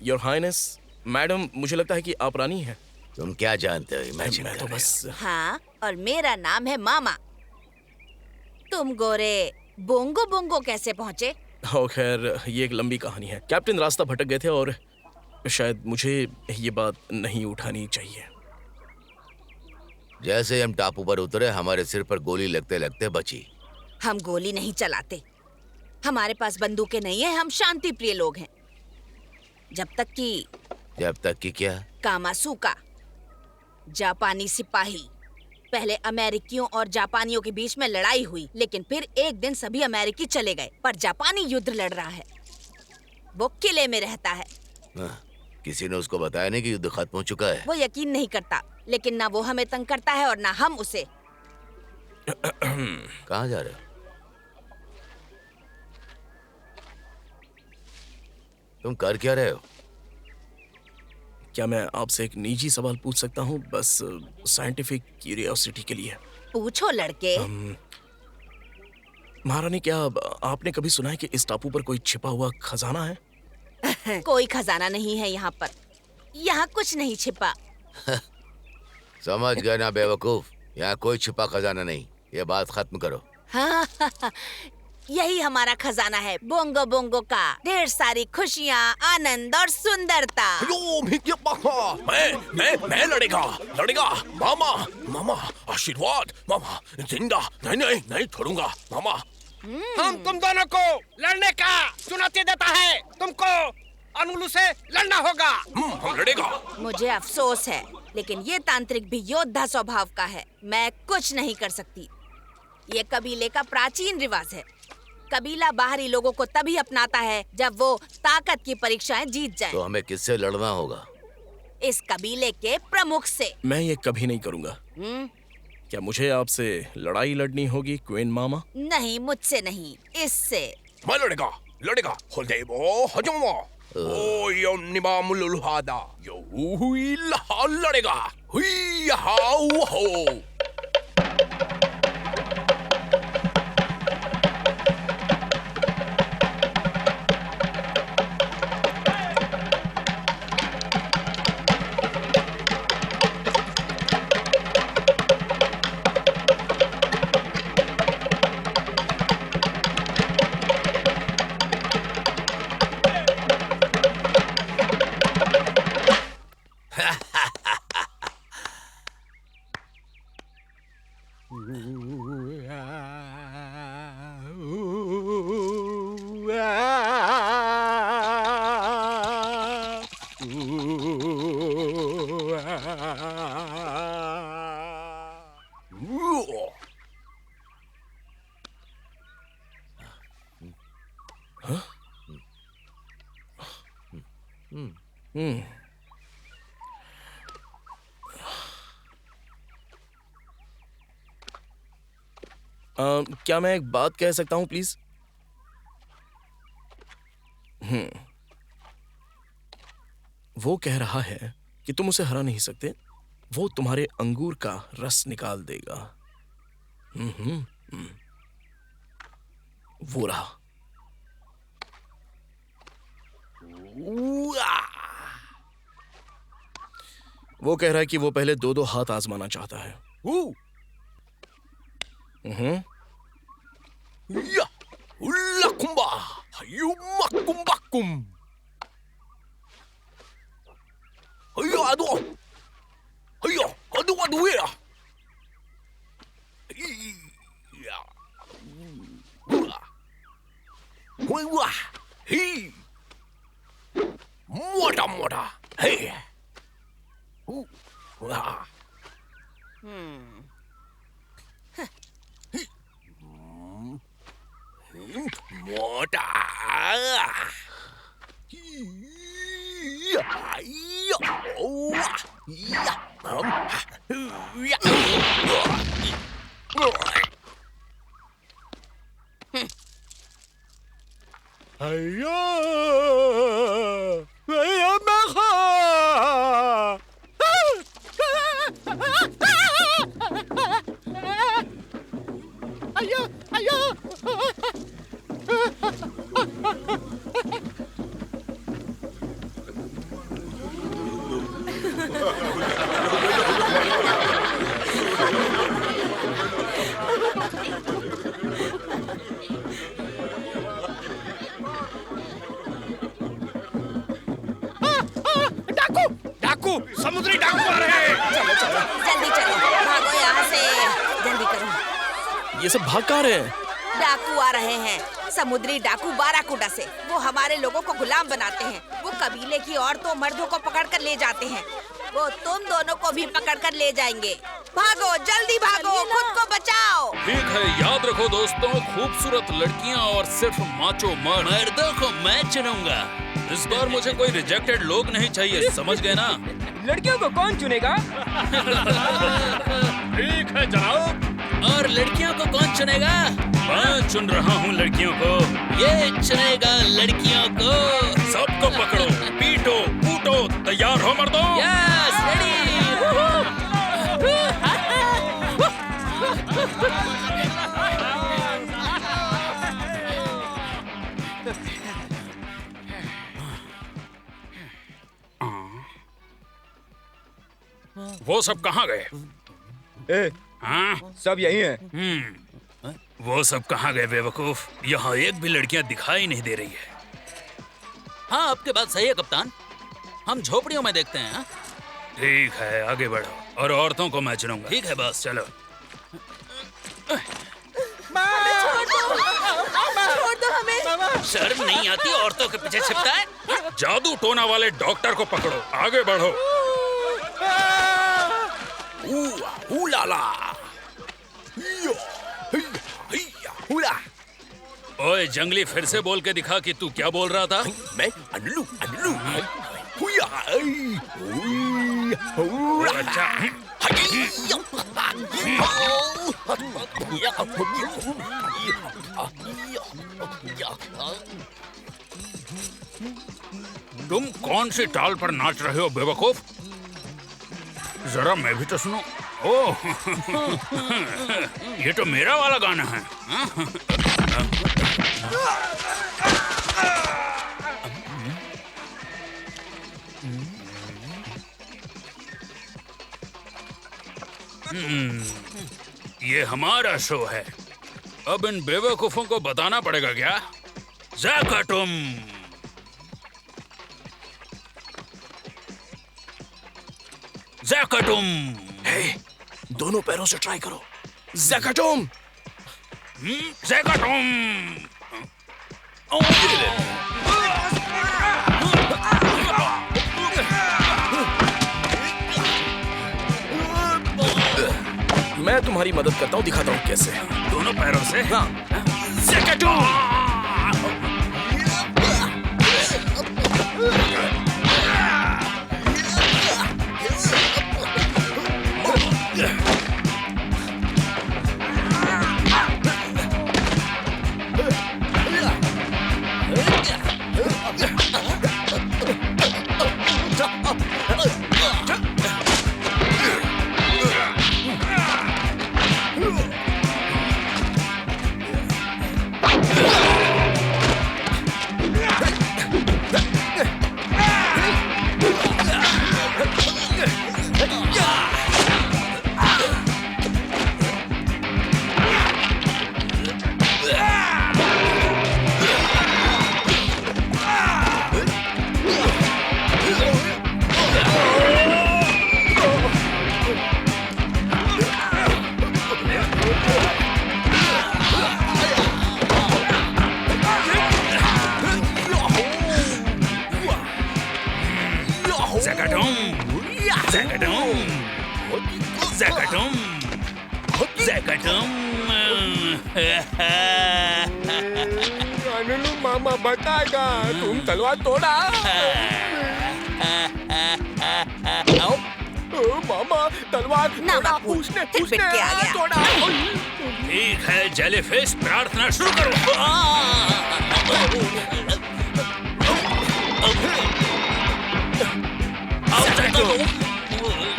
योर हाइनेस, मैडम, मुझे लगता है कि आप रानी हैं। तुम क्या जानते हो इमेजिन मैं कर तो रहे बस हाँ, और मेरा नाम है मामा। तुम गोरे बोंगो बोंगो कैसे पहुँचे? ओ खैर, ये एक लंबी कहानी है। कैप्टन रास्ता भटक गए थे और शायद मुझे ये बात नहीं उठानी चाहिए। हो। जैसे हम टापू पर उतरे हमारे सिर पर गोली लगते लगते बची। हम गोली नहीं चलाते। हमारे पास बंदूकें नहीं है। हम शांति प्रिय लोग हैं। जब तक कि क्या? कामासूका जापानी सिपाही। पहले अमेरिकियों और जापानियों के बीच में लड़ाई हुई, लेकिन फिर एक दिन सभी अमेरिकी चले गए, पर जापानी युद्ध लड़ रहा है। वो किले में रहता है। हाँ, किसी ने उसको बताया नहीं कि युद्ध खत्म हो चुका है? वो यकीन नहीं करता, लेकिन ना वो हमें तंग करता है और ना हम उसे। कहाँ जा रहे हो? तुम कर क्या रहे हो? क्या मैं आपसे एक निजी सवाल पूछ सकता हूँ, बस साइंटिफिक क्यूरियोसिटी के लिए? पूछो लड़के। महारानी, क्या आपने कभी सुना है कि इस टापू पर कोई छिपा हुआ खजाना है? कोई खजाना नहीं है यहाँ पर। यहाँ कुछ नहीं छिपा। समझ गए ना बेवकूफ, यहाँ कोई छिपा खजाना नहीं। ये बात खत्म करो। हाँ, यही हमारा खजाना है, बोंगो बोंगो का। ढेर सारी खुशियाँ, आनंद और सुंदरता। मैं लड़ेगा लड़ेगा मामा मामा आशीर्वाद मामा जिंदा नहीं नहीं नहीं छोड़ूंगा मामा। हम तुम दोनों को लड़ने का चुनौती देता है। तुमको अनुलू से लड़ना होगा। हम लड़ेगा। मुझे अफसोस है, लेकिन ये तांत्रिक भी योद्धा स्वभाव का है। मैं कुछ नहीं कर सकती। ये कबीले का प्राचीन रिवाज है। कबीला बाहरी लोगों को तभी अपनाता है जब वो ताकत की परीक्षाएं जीत जाए। तो हमें किससे लड़ना होगा? इस कबीले के प्रमुख से। मैं ये कभी नहीं करूंगा। क्या मुझे आपसे लड़ाई लड़नी होगी क्वीन मामा? नहीं, मुझसे नहीं, इससे। मैं लड़ेगा लड़ेगा होदेबो हजमो ओ यो निमा मुलुलहादा यो हुई लहा लड़ेगा हुई हाउ हो। क्या मैं एक बात कह सकता हूं प्लीज? वो कह रहा है कि तुम उसे हरा नहीं सकते, वो तुम्हारे अंगूर का रस निकाल देगा। वो रहा। वो कह रहा है कि वो पहले 2-2 हाथ आजमाना चाहता है। या उल्ला कुंबा युम्मा कुंबा कुम अयो अदो अदो या हुआ ही मोटा मोटा हे वाह मोटा समुद्री डाकू आ रहे हैं। चलो चलो जल्दी चलो, भागो यहाँ से, जल्दी करो। ये सब भाग कहाँ रहे हैं? डाकू आ रहे हैं, समुद्री डाकू बाराकुडा से। वो हमारे लोगों को गुलाम बनाते हैं। वो कबीले की औरतों मर्दों को पकड़ कर ले जाते हैं। वो तुम दोनों को भी पकड़ कर ले जाएंगे। भागो, जल्दी भागो, खुद को बचाओ। ठीक है, याद रखो दोस्तों, खूबसूरत लड़कियां और सिर्फ माचो मर्दों को मैं चुनूंगा। इस बार मुझे कोई रिजेक्टेड लोग नहीं चाहिए, समझ गए ना? लड़कियों को कौन चुनेगा? ठीक है जनाब। और लड़कियों को कौन चुनेगा? मैं चुन रहा हूँ लड़कियों को। ये चुनेगा लड़कियों को। सबको पकड़ो, पीटो, कूटो, तैयार हो मर्दों? Yes, ready. वो सब कहाँ गए? हाँ? सब यही है। वो सब कहाँ गए बेवकूफ? यहाँ एक भी लड़कियाँ दिखाई नहीं दे रही है। हाँ, आपके बात सही है कप्तान, हम झोपड़ियों में देखते हैं। ठीक है, आगे बढ़ो और औरतों को मैं चुनूंगा। ठीक है बस, चलो। छोड़ दो हमें। शर्म नहीं आती औरतों के पीछे छिपता है? जादू टोना वाले डॉक्टर को पकड़ो, आगे बढ़ो। ओए जंगली, फिर से बोल के दिखा कि तू क्या बोल रहा था। मैं अनलू अनलू हुया अच्छा, तुम कौन सी ताल पर नाच रहे हो बेवकूफ? जरा मैं भी तो सुनो। ओह, ये तो मेरा वाला गाना है। ये हमारा शो है। अब इन बेवकूफों को बताना पड़ेगा क्या? ज़ाकाटुम। ज़ाकाटुम। दोनों पैरों से ट्राई करो। ज़ाकाटुम। ज़ाकाटुम। मैं तुम्हारी मदद करता हूँ, दिखाता हूँ कैसे। दोनों पैरों से? हाँ। ज़ाकाटुम। Zagatum. Zagatum. Zagatum. Zagatum. अनु मामा बताएगा तुम तलवार तोड़ा मामा तलवार ना तोड़ा मत पूछ, उसने फिर पिट के आ गया। तोड़ा ठीक है जेलीफिश, प्रार्थना शुरू करो।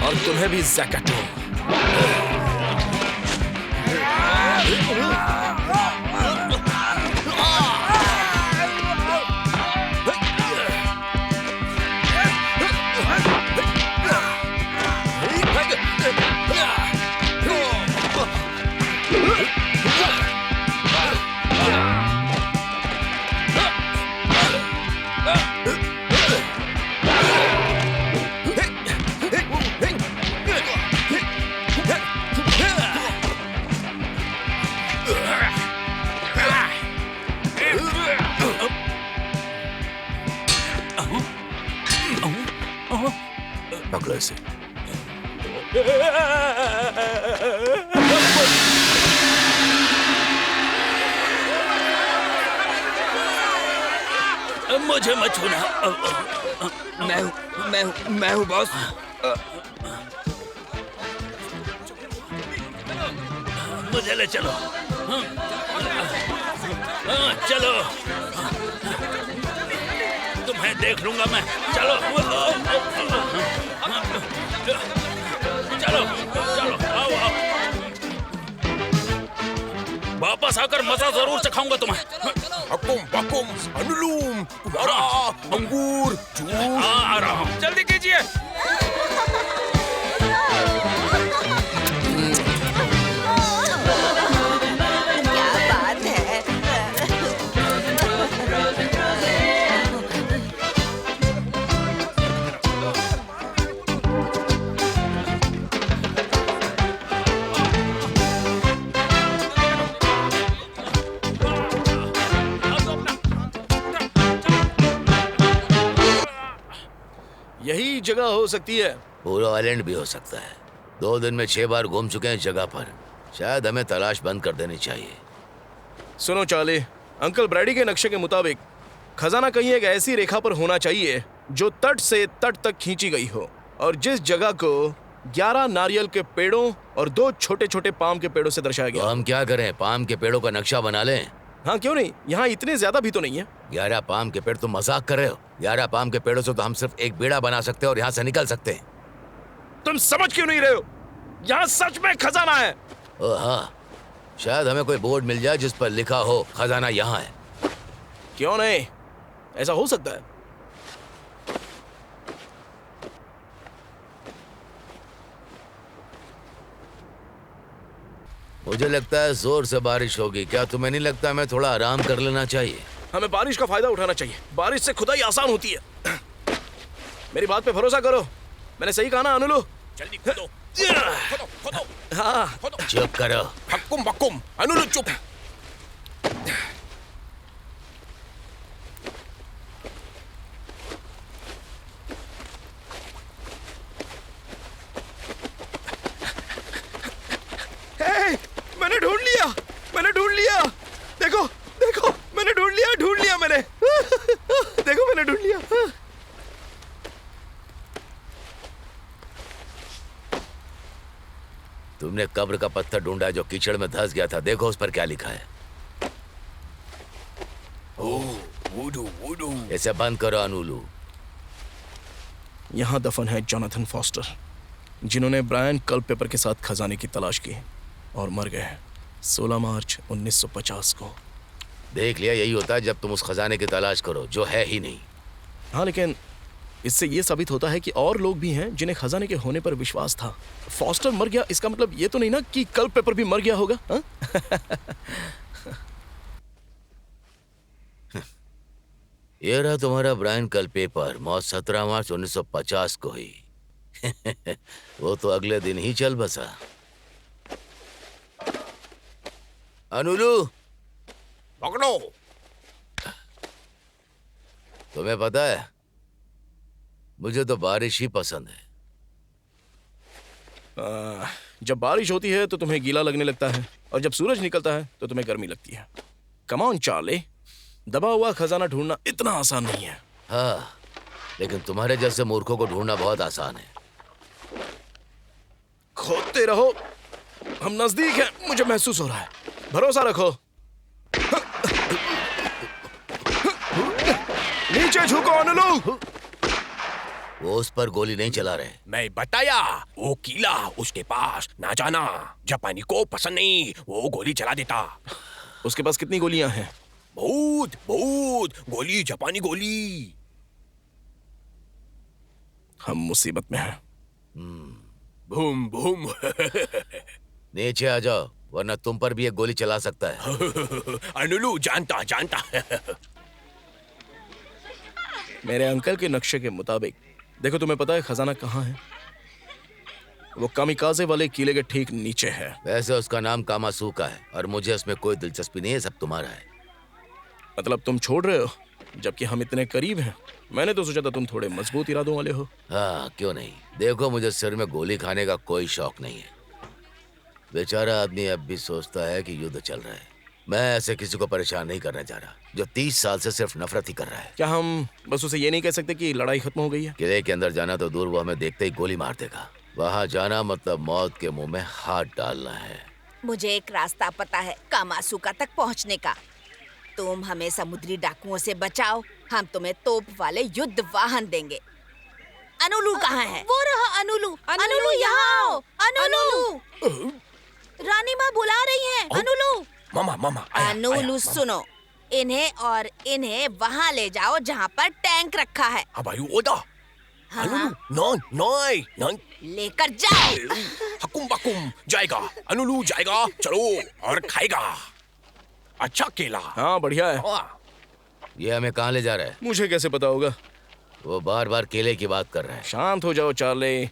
और तुम्हें भी ज़ैकाटो। पकड़ो इसे। मुझे मत छूना। मैं हूँ बॉस। मुझे ले चलो। चलो, तुम्हें देख लूंगा मैं। चलो चलो चलो, आओ आओ। वापस आकर मजा जरूर चखाऊंगा तुम्हें। बकुम बकुम अनुलूम तुम्हारा अंगूर जूस आ रहा हूँ, जल्दी कीजिए। क्या बात है। यही जगह हो सकती है। पूरा आइलैंड भी हो सकता है। 2 दिन में 6 बार घूम चुके हैं इस जगह पर। शायद हमें तलाश बंद कर देनी चाहिए। सुनो चार्ली, अंकल ब्रैडी के नक्शे के मुताबिक खजाना कहीं एक ऐसी रेखा पर होना चाहिए जो तट से तट तक खींची गई हो, और जिस जगह को 11 नारियल के पेड़ों और 2 छोटे छोटे पाम के पेड़ों से दर्शाया तो गया। हम क्या करें, पाम के पेड़ों का नक्शा बना लें? हाँ क्यों नहीं, यहाँ इतने ज्यादा भी तो नहीं है। 11 पाम के पेड़, तुम मजाक कर रहे हो? 11 पाम के पेड़ों से तो हम सिर्फ एक बेड़ा बना सकते हैं और यहाँ से निकल सकते हैं। तुम समझ क्यों नहीं रहे हो? यहाँ सच में खजाना है। ओ हाँ, शायद हमें कोई बोर्ड मिल जाए जिस पर लिखा हो खजाना यहाँ है। क्यों नहीं, ऐसा हो सकता है। मुझे लगता है जोर से बारिश होगी। क्या तुम्हें नहीं लगता हमें थोड़ा आराम कर लेना चाहिए? हमें बारिश का फायदा उठाना चाहिए। बारिश से खुदाई आसान होती है। मेरी बात पे भरोसा करो, मैंने सही कहा ना अनुलू? जल्दी खोदो खोदो खोदो हाँ। चुप करो। बकुम बकुम अनुलू चुप। मैंने ढूंढ लिया, मैंने ढूंढ लिया। देखो देखो, मैंने ढूंढ लिया मैंने। देखो मैंने ढूंढ लिया। तुमने कब्र का पत्थर ढूंढा जो कीचड़ में धंस गया था। देखो उस पर क्या लिखा है। वुडू वुडू। इसे बंद करो अनुलू। यहाँ दफन है जोनाथन फॉस्टर, जिन्होंने ब्रायन कल्पेपर के साथ खजाने की तलाश की और मर गए 16 मार्च 1950 को। देख लिया, यही होता है जब तुम उस खजाने की तलाश करो जो है ही नहीं। हाँ, लेकिन इससे ये साबित होता है कि और लोग भी हैं जिन्हें खजाने के होने पर विश्वास था। फॉस्टर मर गया, इसका मतलब ये तो नहीं ना कि कल्पेपर भी मर गया होगा। हाँ? ये रहा तुम्हारा ब्रायन कल्पेपर। मौत 17 मार्च 1950 को हुई। वो तो अगले दिन ही चल बसा। अनुलू, पकड़ो। तुम्हें पता है मुझे तो बारिश ही पसंद है। जब बारिश होती है तो तुम्हें गीला लगने लगता है, और जब सूरज निकलता है तो तुम्हें गर्मी लगती है। कम ऑन चार्ली, दबा हुआ खजाना ढूंढना इतना आसान नहीं है। हाँ, लेकिन तुम्हारे जैसे मूर्खों को ढूंढना बहुत आसान है। खोदते रहो, हम नजदीक हैं, मुझे महसूस हो रहा है। भरोसा रखो। नीचे झुको अनुलू। वो उस पर गोली नहीं चला रहे। मैं बताया, वो किला उसके पास ना जाना। जापानी को पसंद नहीं, वो गोली चला देता। उसके पास कितनी गोलियां हैं? बहुत बहुत गोली, जापानी गोली। हम मुसीबत में हैं। Boom boom. नीचे आ जाओ, वरना तुम पर भी एक गोली चला सकता है। अनुलू जानता जानता। मेरे अंकल के नक्शे के मुताबिक, देखो तुम्हें पता है खजाना कहाँ है? वो कामिकाजे वाले किले के ठीक नीचे है। वैसे उसका नाम कामासूका है और मुझे उसमें कोई दिलचस्पी नहीं है, सब तुम्हारा है। मतलब तुम छोड़ रहे हो, जबकि हम इतने करीब हैं। मैंने तो सोचा था तुम थोड़े मजबूत इरादों वाले हो। हाँ, क्यों नहीं। देखो, मुझे सिर में गोली खाने का कोई शौक नहीं है। बेचारा आदमी अब भी सोचता है कि युद्ध चल रहा है। मैं ऐसे किसी को परेशान नहीं करने जा रहा जो 30 साल से सिर्फ नफरत ही कर रहा है। क्या हम बस उसे ये नहीं कह सकते कि लड़ाई खत्म हो गई है? किले के अंदर जाना तो दूर, वो हमें देखते ही गोली मार देगा। वहाँ जाना मतलब मौत के मुंह में हाथ डालना है। मुझे एक रास्ता पता है कामासूका तक पहुंचने का। तुम हमें समुद्री डाकुओं से बचाओ, हम तुम्हें तोप वाले युद्ध वाहन देंगे। अनुलू कहाँ है? वो रहा अनुलू। अनुलू यहाँ आओ। अनुलू, रानी माँ बुला रही हैं। अनुलू, मामा मामा आया, अनुलू आया, सुनो, इन्हें और इन्हें वहाँ ले जाओ जहाँ पर टैंक रखा है। अब आयु ओदा। हाँ, अनुलू नॉन नॉय नॉन लेकर जाओ। हकुम बकुम जाएगा। अनुलू जाएगा, चलो, और खाएगा अच्छा केला। हाँ, बढ़िया है। ये हमें कहाँ ले जा रहा है? मुझे कैसे पता होगा? वो बार बार केले की बात कर रहा है। शांत हो जाओ चार्ली।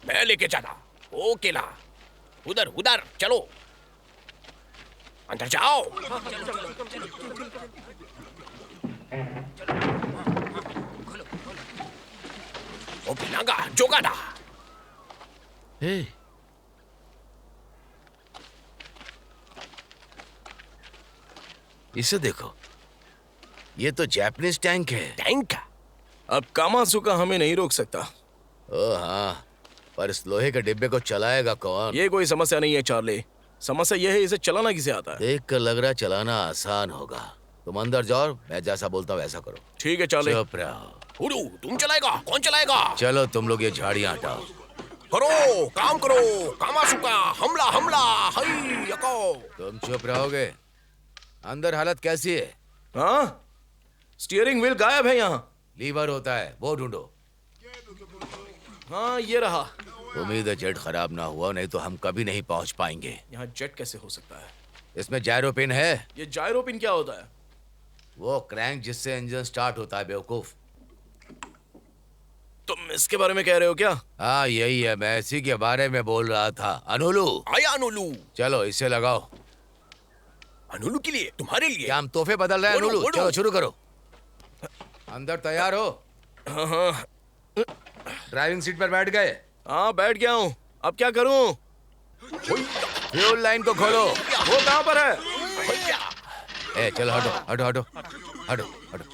मैं लेके जाता वो केला। उधर उधर चलो, अंदर जाओ। वो पिनागा जोगादा। इसे देखो, ये तो जापानीज टैंक है। टैंक? अब कामासूका हमें नहीं रोक सकता। ओ हाँ, पर इस लोहे के डिब्बे को चलाएगा कौन? ये कोई समस्या नहीं है चार्ली। समस्या ये है इसे चलाना किसे आता है। देख कर लग रहा चलाना आसान होगा। तुम अंदर जाओ, मैं जैसा बोलता हूँ वैसा करो। ठीक है चार्ली। चुप रहो। उड़ू, तुम चलाएगा? कौन चलाएगा? चलो तुम लोग ये झाड़ियाँ हटाओ। करो, काम करो। कामासूका हमला हमला। हई यको। तुम चुप रहोगे? अंदर हालत कैसी है? हाँ, स्टीयरिंग व्हील गायब है यहाँ। लीवर होता है, वो ढूंढो। हाँ, ये रहा। उम्मीद है जेट खराब ना हुआ, नहीं तो हम कभी नहीं पहुंच पाएंगे। यहाँ जेट कैसे हो सकता है? इसमें जायरो पिन है। ये जायरो पिन क्या होता है? वो क्रैंक जिससे इंजन स्टार्ट होता है, बेवकूफ। तुम इसके बारे में कह रहे हो क्या? हाँ, यही है, मैं इसी के बारे में बोल रहा था। अनुलू आया अनुलू। चलो इसे लगाओ। अनुलू के लिए? तुम्हारे लिए? क्या हम तोहफे बदल रहे हैं? ओडो, अनुलू ओडो। चलो शुरू करो। अंदर तैयार हो? हाँ, ड्राइविंग सीट पर बैठ गए? हाँ, बैठ गया हूँ। अब क्या करूँ? फ्यूल लाइन को खोलो। वो कहाँ पर है? ए, चलो हटो हटो हटो हटो हटो।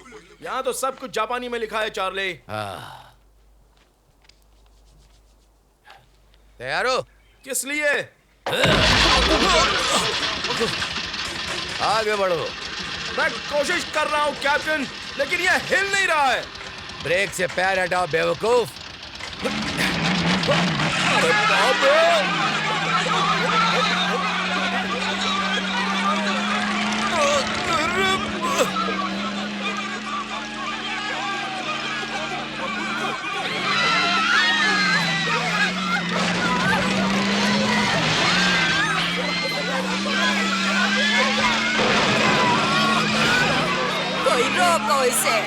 यहाँ तो सब कुछ जापानी में लिखा है चार्ली। हाँ, तैयार हो? किस लिए? आगे बढ़ो। मैं कोशिश कर रहा हूँ कैप्टन, लेकिन ये हिल नहीं रहा है। ब्रेक से पैर हटाओ बेवकूफ। कोई रोको इसे।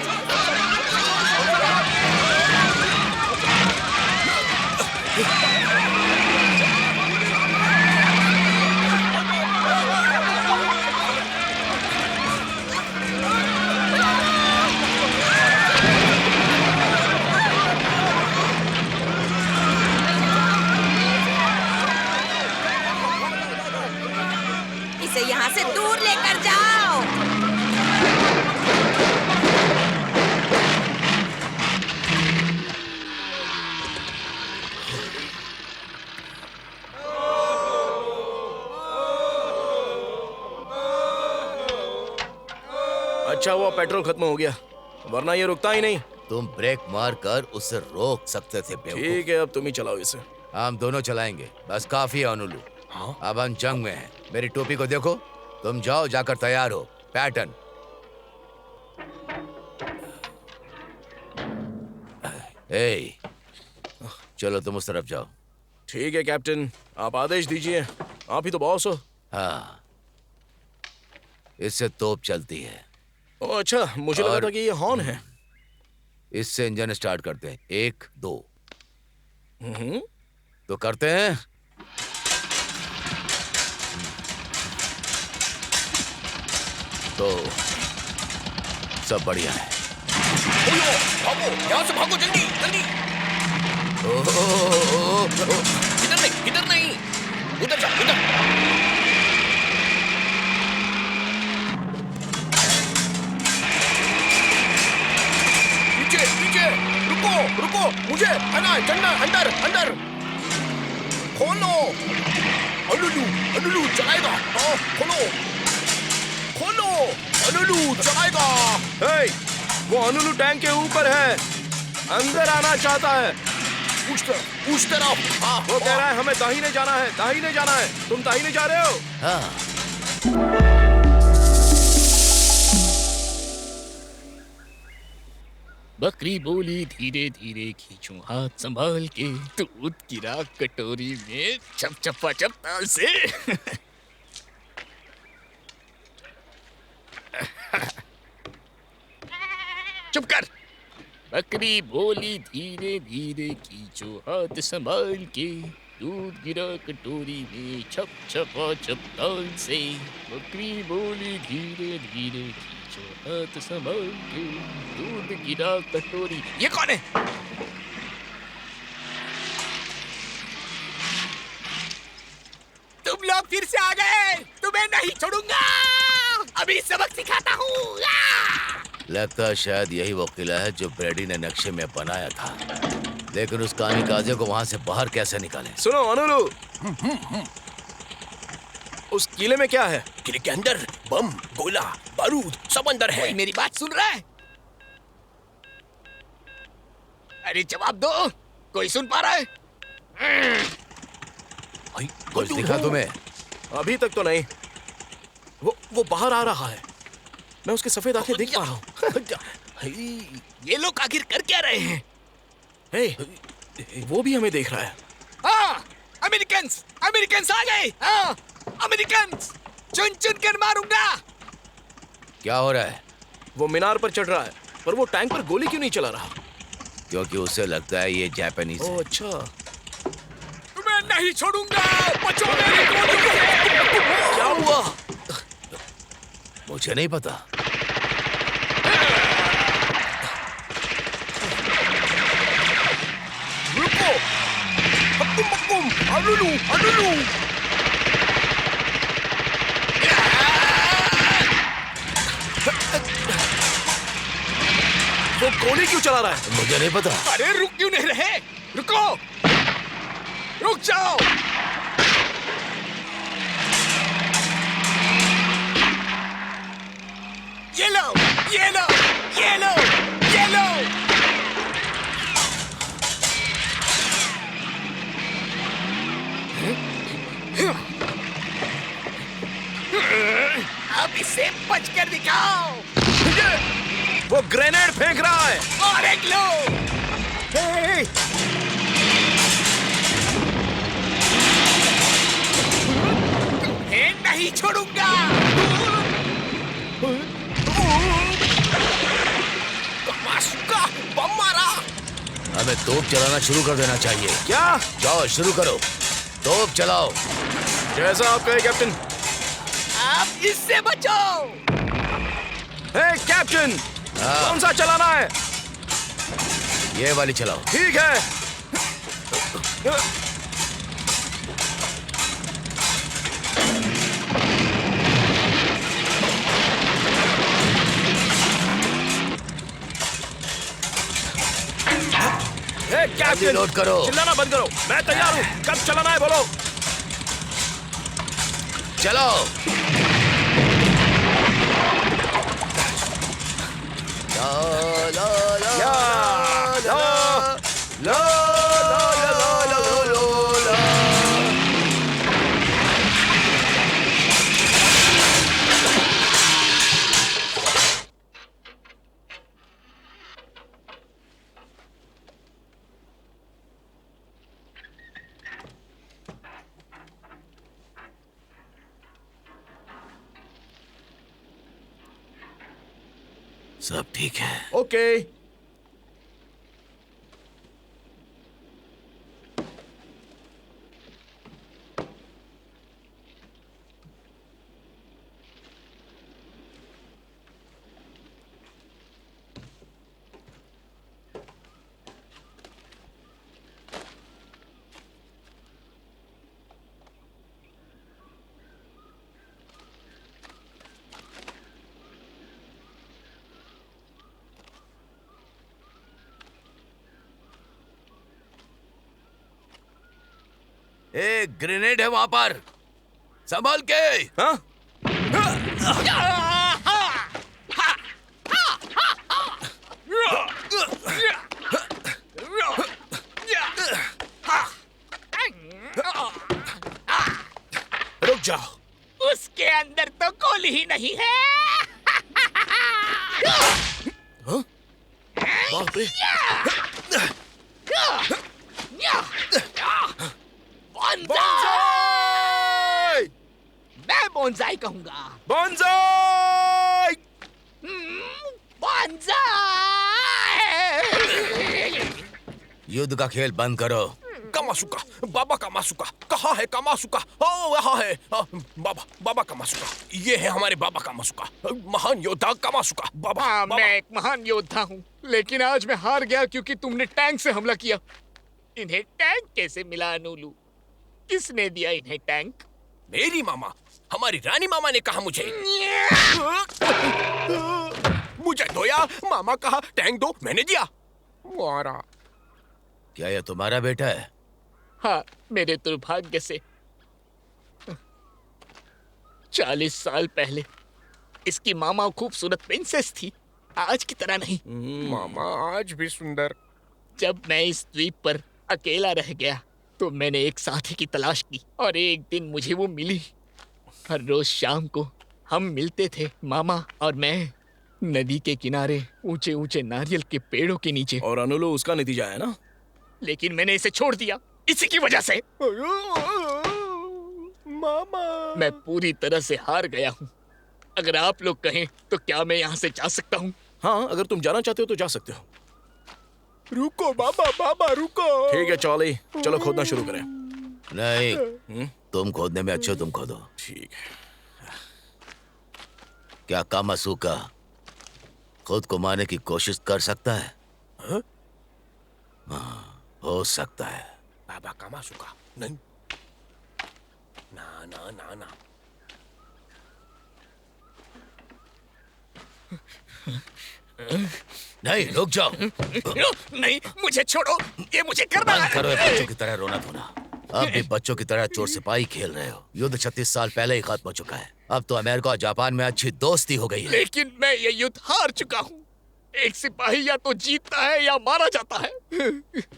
अच्छा हुआ पेट्रोल खत्म हो गया, वरना ये रुकता ही नहीं। तुम ब्रेक मार कर उसे रोक सकते थे बेवकूफ। ठीक है, अब तुम ही चलाओ इसे। हम दोनों चलाएंगे, बस काफी है अनुलू। अब हम जंग में हैं। मेरी टोपी को देखो। तुम जाओ, जाकर तैयार हो। पैटर्न। ए, चलो तुम उस तरफ जाओ। ठीक है कैप्टन, आप आदेश दीजिए, आप ही तो बॉस हो। हाँ, इससे तोप चलती है। ओ अच्छा, मुझे लगा था कि ये हॉर्न है। इससे इंजन स्टार्ट करते हैं। 1 2 तो करते हैं। तो सब बढ़िया है। भागो, यहाँ से भागो, जल्दी जल्दी। इधर नहीं, उधर जा, उधर। पीछे पीछे, रुको, मुझे अंदर अंदर खोलो। अनुलू चलाएगा। हाँ, खोलो, अनुलू चलाएगा। हे, वो अनुलू टैंक के ऊपर है, अंदर आना चाहता है। उस तरफ। हाँ, वो कह रहा है हमें दाहिने जाना है। तुम दाहिने जा रहे हो? हाँ। बकरी बोली धीरे धीरे खींचूं हाथ संभाल के, दूध गिरा कटोरी में चप चप्पा चप ताल से। चुप कर। बकरी बोली धीरे धीरे खींचो हाथ संभाल के, दूध गिरा कटोरी में छप छपा छप ताल से। बकरी बोली धीरे धीरे खींचो हाथ संभाल के, दूध गिरा कटोरी। ये कौन है? तुम लोग फिर से आ गए, तुम्हें नहीं छोड़ूंगा, अभी सबक सिखाता हूँ। लगता है शायद यही वो किला है जो ब्रैडी ने नक्शे में बनाया था, लेकिन उस कामिकाजे को वहां से बाहर कैसे निकालें? सुनो अनुलू, उस किले में क्या है? किले के अंदर बम, गोला, बारूद सब अंदर है। कोई मेरी बात सुन रहा है? अरे जवाब दो, कोई सुन पा रहा है? कुछ दिखा तुम्हें? अभी तक तो नहीं। वो बाहर आ रहा है, मैं उसके सफेद आंखें देख पा रहा हूँ। ये लोग आखिर कर क्या रहे हैं? हे, वो भी हमें देख रहा है। हाँ, अमेरिकन्स आ गए। हाँ, अमेरिकन्स, चुन चुन कर मारूंगा। क्या हो रहा है? वो मीनार पर चढ़ रहा है, पर वो टैंक पर गोली क्यों नहीं चला रहा? क्योंकि उसे लगता है ये जापानीज है। ओह अच्छा। तुम्हें नहीं छोड़ूंगा, बचो मेरी गोली से। क्या हुआ? मुझे नहीं पता। रुको, बक्कुम, अनुलू। वो गोली क्यों चला रहा है? मुझे नहीं पता। अरे रुक क्यों नहीं रहे? रुक जाओ। ये लो। अब इसे बच कर दिखाओ। वो ग्रेनेड फेंक रहा है। और एक लो। तुम्हें नहीं छोड़ूंगा। बम मारा। हमें तोप चलाना शुरू कर देना चाहिए। क्या? जाओ शुरू करो, तोप चलाओ। जैसा आप कहे कैप्टन। आप इससे बचो। हे कैप्टन, कौन सा चलाना है? ये वाली चलाओ। ठीक है। कैप्टन, लोड करो। चिल्लाना बंद करो, मैं तैयार हूँ। कब चलाना है बोलो। चलो। ला ला ला ला, ला, ला, ला, ला, ला, ला, ला। सब ठीक है। ओके। एक ग्रेनेड है वहां पर, संभाल के। हाँ? रुक जाओ। उसके अंदर तो गोली ही नहीं है। बाप रे। बॉन्जाई! मैं बॉन्जाई कहूंगा। बॉन्जाई! बॉन्जाई! युद्ध का खेल बंद करो। कामासुका, बाबा कामासुका, कहाँ है कामासुका? ओ यहाँ है। बाबा कामासुका, ये है हमारे बाबा कामासुका, महान योद्धा कामासुका। बाबा, हाँ, बाबा। मैं एक महान योद्धा हूँ, लेकिन आज मैं हार गया क्योंकि तुमने टैंक से हमला किया। इन्हें टैंक कैसे मिला अनूलू? किसने दिया इन्हें टैंक? मेरी मामा, हमारी रानी मामा ने कहा मुझे। मुझे दोया, मामा कहा टैंक दो, मैंने दिया। वारा। क्या यह तुम्हारा बेटा है? हाँ, मेरे दुर्भाग्य से 40 साल पहले इसकी मामा खूबसूरत प्रिंसेस थी, आज की तरह नहीं। मामा आज भी सुंदर। जब मैं इस द्वीप पर अकेला रह गया तो मैंने एक साथी की तलाश की और एक दिन मुझे वो मिली। हर रोज शाम को हम मिलते थे, मामा और मैं, नदी के किनारे ऊंचे ऊंचे नारियल के पेड़ों के नीचे। और अनुलो उसका नतीजा है ना? लेकिन मैंने इसे छोड़ दिया इसी की वजह से। मामा, मैं पूरी तरह से हार गया हूँ। अगर आप लोग कहें तो क्या मैं यहाँ से जा सकता हूँ? हाँ, अगर तुम जाना चाहते हो तो जा सकते हो। रुको बाबा, बाबा रुको। ठीक है चार्ली, चलो खोदना शुरू करें। नहीं, तुम खोदने में अच्छे, तुम खोदो। ठीक है। क्या कामासुका खुद को मारने की कोशिश कर सकता है? हाँ, हो सकता है। बाबा कामासुका, नहीं। ना ना ना ना। नहीं, रुक जाओ। नहीं, मुझे छोड़ो, ये मुझे करना बंद करो ये है। बच्चों की तरह रोना धोना। अब भी बच्चों की तरह चोर सिपाही खेल रहे हो। युद्ध 36 साल पहले ही खत्म हो चुका है। अब तो अमेरिका और जापान में अच्छी दोस्ती हो गई है। लेकिन मैं ये युद्ध हार चुका हूँ। एक सिपाही या तो जीतता है या मारा जाता है।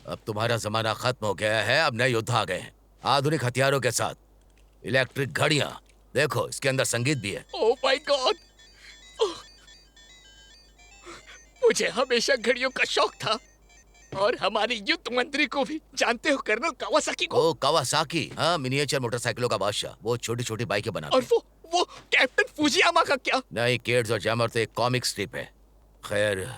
अब तुम्हारा जमाना खत्म हो गया है। अब नए युद्ध आ गए हैं, आधुनिक हथियारों के साथ। इलेक्ट्रिक घड़ियां, देखो इसके अंदर संगीत भी है। Oh my God! मुझे हमेशा घड़ियों का शौक था और हमारे युद्ध मंत्री को भी। जानते हो कर्नल कावासाकी को? ओ कावासाकी, हाँ, मिनिएचर मोटरसाइकिलों का बादशाह। वो छोटी छोटी बाइकें बनाते और वो कैप्टन फुजियामा का क्या? नहीं, केड्स और जैमर तो एक कॉमिक स्ट्रिप है। खैर,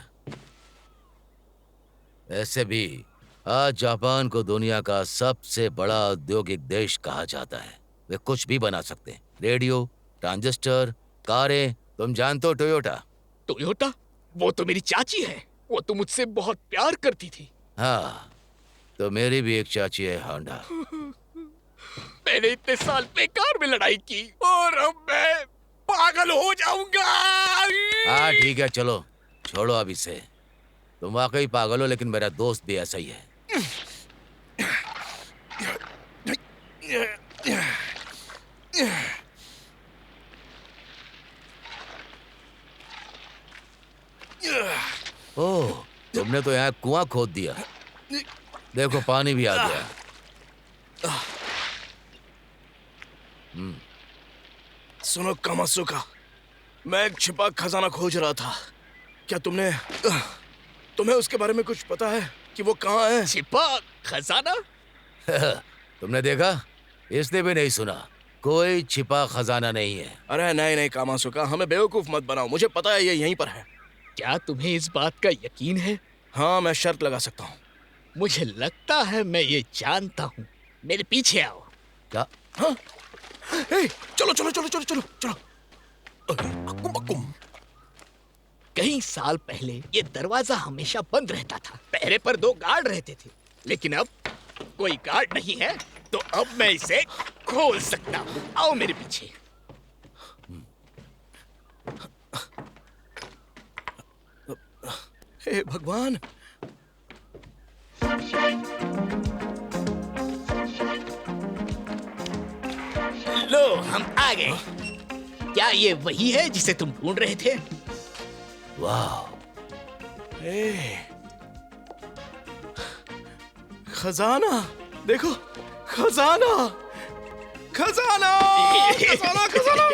ऐसे भी आज जापान को दुनिया का सबसे बड़ा औद्योगिक देश कहा जाता है। वे कुछ भी बना सकते हैं, रेडियो, ट्रांजिस्टर, कारें। तुम जानते हो टोयोटा? टोयोटा? वो तो मेरी चाची है। वो तो मुझसे बहुत प्यार करती थी। हाँ, तो मेरी भी एक चाची है, होंडा। मैंने इतने साल बेकार में लड़ाई की और अब मैं पागल हो जाऊंगा। हाँ ठीक है, चलो छोड़ो अब इसे। तुम वाकई पागल हो, लेकिन मेरा दोस्त भी ऐसा ही है। Yeah. ओह, तुमने तो यहाँ कुआं खोद दिया। देखो पानी भी आ गया। सुनो कामासुका, मैं एक छिपा खजाना खोज रहा था। क्या तुम्हें उसके बारे में कुछ पता है कि वो कहाँ है? छिपा खजाना? तुमने देखा? इसने भी नहीं सुना। कोई छिपा खजाना नहीं है। अरे नहीं कामासुका, हमें बेवकूफ मत बनाओ। मुझे पता है ये यहीं पर है। क्या तुम्हें इस बात का यकीन है? हाँ, मैं शर्त लगा सकता हूँ। मुझे लगता है मैं ये जानता हूँ। मेरे पीछे आओ। क्या? हाँ? ए, चलो चलो चलो चलो चलो चलो। कई साल पहले ये दरवाजा हमेशा बंद रहता था। पहरे पर 2 गार्ड रहते थे, लेकिन अब कोई गार्ड नहीं है, तो अब मैं इसे खोल सकता हूँ। आओ मेरे पीछे। हे भगवान! लो, हम आ गए। क्या ये वही है जिसे तुम ढूंढ रहे थे? वाह! खजाना देखो, खजाना खजाना खजाना खजाना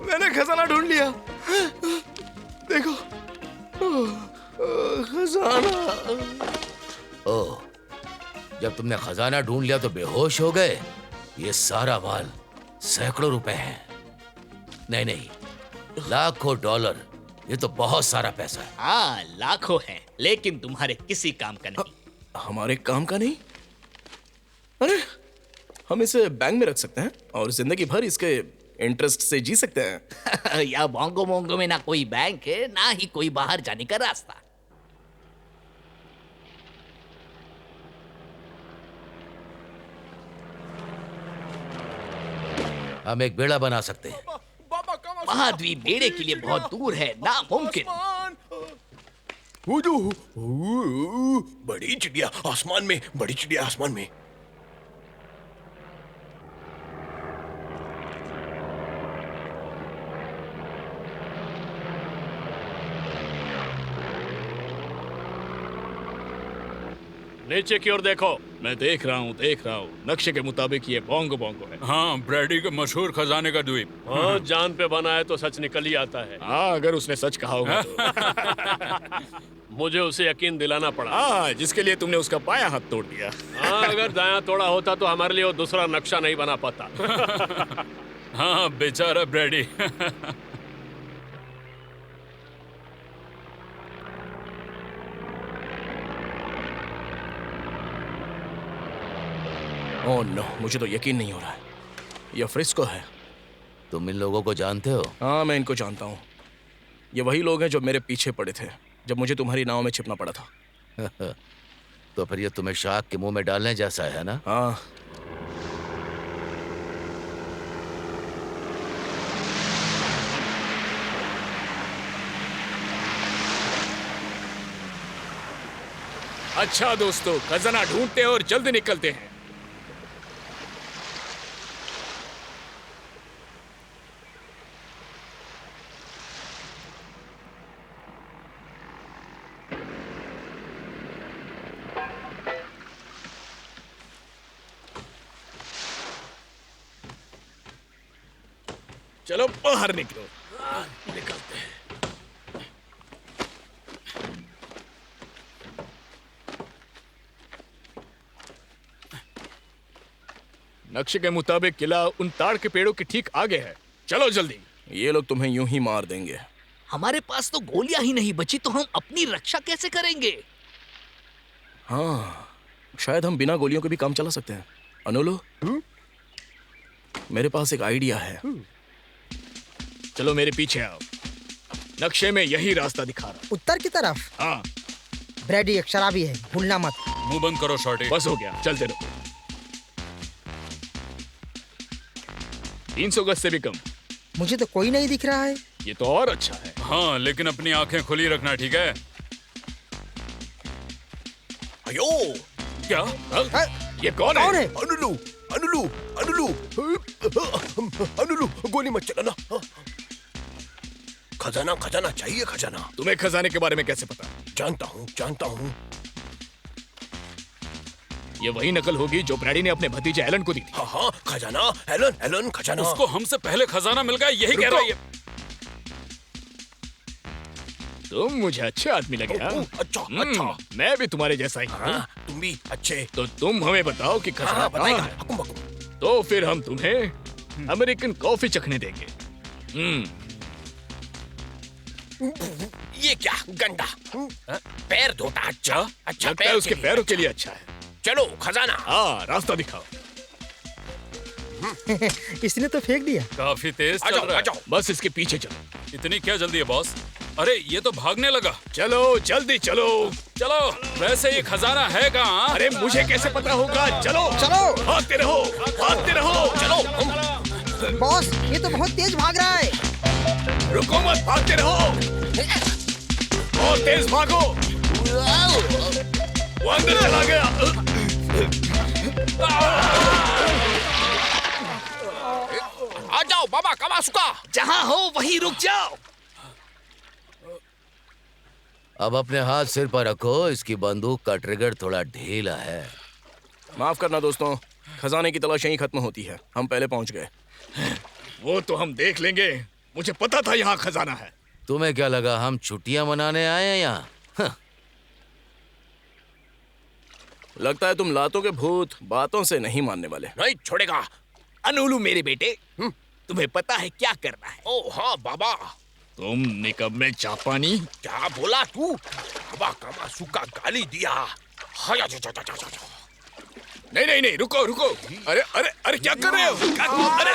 मैंने खजाना ढूंढ लिया। देखो, खजाना। ओह, जब तुमने खजाना ढूंढ लिया तो बेहोश हो गए? ये सारा माल सैकड़ों रुपए है। नहीं, लाखों डॉलर। ये तो बहुत सारा पैसा है। हाँ, लाखों हैं, लेकिन तुम्हारे किसी काम का नहीं। हमारे काम का नहीं? अरे, हम इसे बैंक में रख सकते हैं और जिंदगी भर इसके इंटरेस्ट से जी सकते हैं। या बोंगो मोंगो में ना कोई बैंक है, ना ही कोई बाहर जाने का रास्ता। हम एक बेड़ा बना सकते हैं। महाद्वीप बेड़े के लिए बहुत दूर है, नामुमकिन। बड़ी चिड़िया आसमान में, बड़ी चिड़िया आसमान में। नीचे की ओर देखो। मैं देख रहा हूँ। नक्शे के मुताबिक ये बोंगो बोंगो है। हाँ, ब्रैडी के मशहूर खजाने का द्वीप। हाँ, जान पे बना है तो सच निकल ही आता है। हाँ, अगर उसने सच कहा होगा तो। मुझे उसे यकीन दिलाना पड़ा। हाँ, जिसके लिए तुमने उसका बायां हाथ तोड़ दिया। हाँ, अगर दायां तोड़ा होता तो हमारे लिए वो दूसरा नक्शा नहीं बना पाता। हाँ, बेचारा ब्रैडी। ओह नो, मुझे तो यकीन नहीं हो रहा है। यह फ्रिस्को है। तुम इन लोगों को जानते हो? हाँ, मैं इनको जानता हूँ। ये वही लोग हैं जो मेरे पीछे पड़े थे जब मुझे तुम्हारी नाव में छिपना पड़ा था। तो फिर ये तुम्हें शार्क के मुंह में डालने जैसा है ना? हाँ। अच्छा दोस्तों, खजाना ढूंढते और जल्दी निकलते हैं। चलो बाहर निकलो। निकलते हैं। नक्शे के मुताबिक किला उन ताड़ के पेड़ों के ठीक आगे है। चलो जल्दी। ये लोग तुम्हें यूं ही मार देंगे। हमारे पास तो गोलियां ही नहीं बची, तो हम अपनी रक्षा कैसे करेंगे? हाँ, शायद हम बिना गोलियों के भी काम चला सकते हैं। अनुलो, मेरे पास एक आइडिया है। चलो मेरे पीछे आओ। नक्शे में यही रास्ता दिखा रहा। उत्तर की तरफ। हाँ, ब्रैडी एक शराबी है, भूलना मत। मुंह बंद करो शॉर्टी। बस हो गया, चलते रहो। 300 गज से भी कम। मुझे तो कोई नहीं दिख रहा है। ये तो और अच्छा है। हाँ, लेकिन अपनी आंखें खुली रखना, ठीक है? अयो, क्या? ये कौन है? अनुलू, अनुलू, अनुलू, अनुलू, गोली मत चलाना। खजाना खजाना चाहिए, खजाना। तुम्हें खजाने के बारे में कैसे पता? जानता हूँ। ये वही नकल होगी जो ब्रैडी ने अपने भतीजे एलन को दी थी। हाँ, खजाना। एलन खजाना। उसको हमसे पहले खजाना मिल गया, यही कह रहा है। तुम मुझे अच्छे आदमी लगे। अच्छा। मैं भी तुम्हारे जैसा ही हूँ। तुम भी अच्छे। तो तुम हमें बताओ कि खजाना कहाँ है? हुकुम। तो फिर हम तुम्हें अमेरिकन कॉफी चखने देंगे। ये क्या गंदा पैर धोता। अच्छा लगता है उसके पैरों के लिए अच्छा है। चलो खजाना। हाँ, रास्ता दिखाओ। इसने तो फेंक दिया। काफी तेज चल रहा है। बस इसके पीछे चलो। इतनी क्या जल्दी है बॉस? अरे ये तो भागने लगा। चलो जल्दी चलो। चलो, वैसे ये खजाना है कहाँ? अरे मुझे कैसे पता होगा? चलो चलो। भागते रहो, भागते रहो। चलो। बॉस, ये तो बहुत तेज भाग रहा है। रुको मत, भागते रहो। और तेज भागो। वो अंदर चला गया। आ जाओ बाबा कामासुका। जहाँ हो वहीं रुक जाओ। अब अपने हाथ सिर पर रखो, इसकी बंदूक का ट्रिगर थोड़ा ढीला है। माफ करना दोस्तों, खजाने की तलाश यहीं खत्म होती है, हम पहले पहुंच गए। वो तो हम देख लेंगे, मुझे पता था यहाँ खजाना है। तुम्हें क्या लगा हम छुट्टियां मनाने आए हैं यहाँ? लगता है तुम लातों के भूत बातों से नहीं मानने वाले। नहीं छोड़ेगा। अनुलू मेरे बेटे, तुम्हें पता है क्या करना है? ओ हाँ बाबा। तुम निकम्मे चापानी। क्या बोला तू? बाबा कामासुका गाली दिया। हाया जा। नहीं, रुको। अरे क्या कर रहे हो? अरे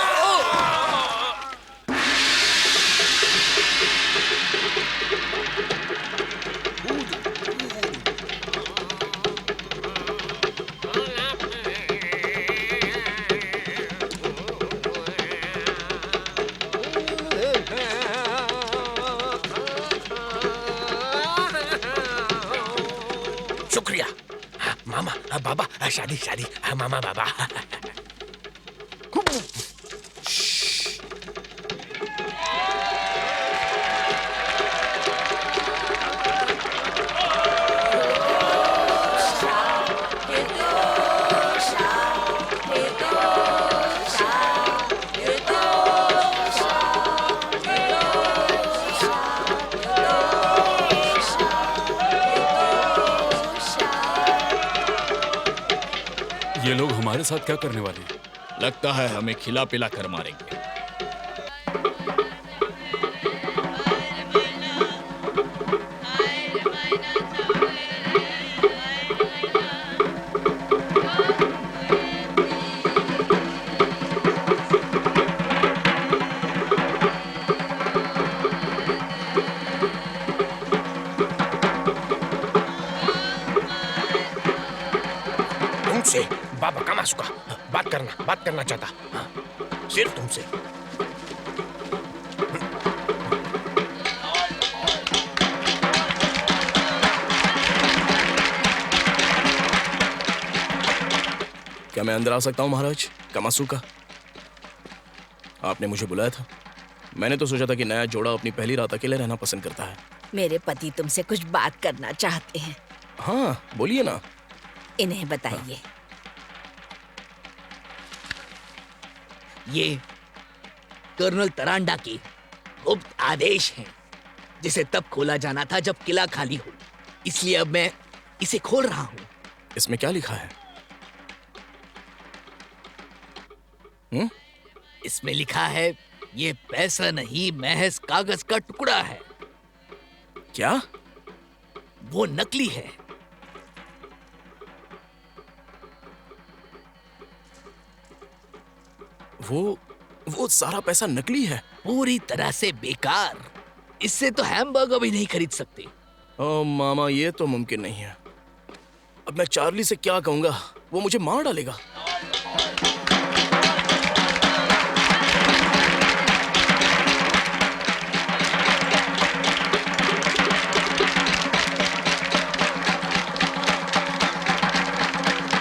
शुक्रिया। मामा बाबा शादी मामा बाबा। ये लोग हमारे साथ क्या करने वाले हैं? लगता है हमें खिला पिला कर मारेंगे। तुमसे बाबा कामासुका बात करना चाहता। हाँ, सिर्फ तुमसे। क्या मैं अंदर आ सकता हूँ महाराज कामासुका? आपने मुझे बुलाया था। मैंने तो सोचा था कि नया जोड़ा अपनी पहली रात अकेले रहना पसंद करता है। मेरे पति तुमसे कुछ बात करना चाहते हैं। हाँ बोलिए ना। इन्हें बताइए। ये कर्नल तरांडा की गुप्त आदेश हैं, जिसे तब खोला जाना था जब किला खाली हो। इसलिए अब मैं इसे खोल रहा हूँ। इसमें क्या लिखा है? इसमें लिखा है, ये पैसा नहीं महज कागज का टुकड़ा है। क्या? वो नकली है। वो सारा पैसा नकली है? पूरी तरह से बेकार। इससे तो हैमबर्गर भी नहीं खरीद सकते। ओ मामा, ये तो मुमकिन नहीं है। अब मैं चार्ली से क्या कहूंगा? वो मुझे मार डालेगा।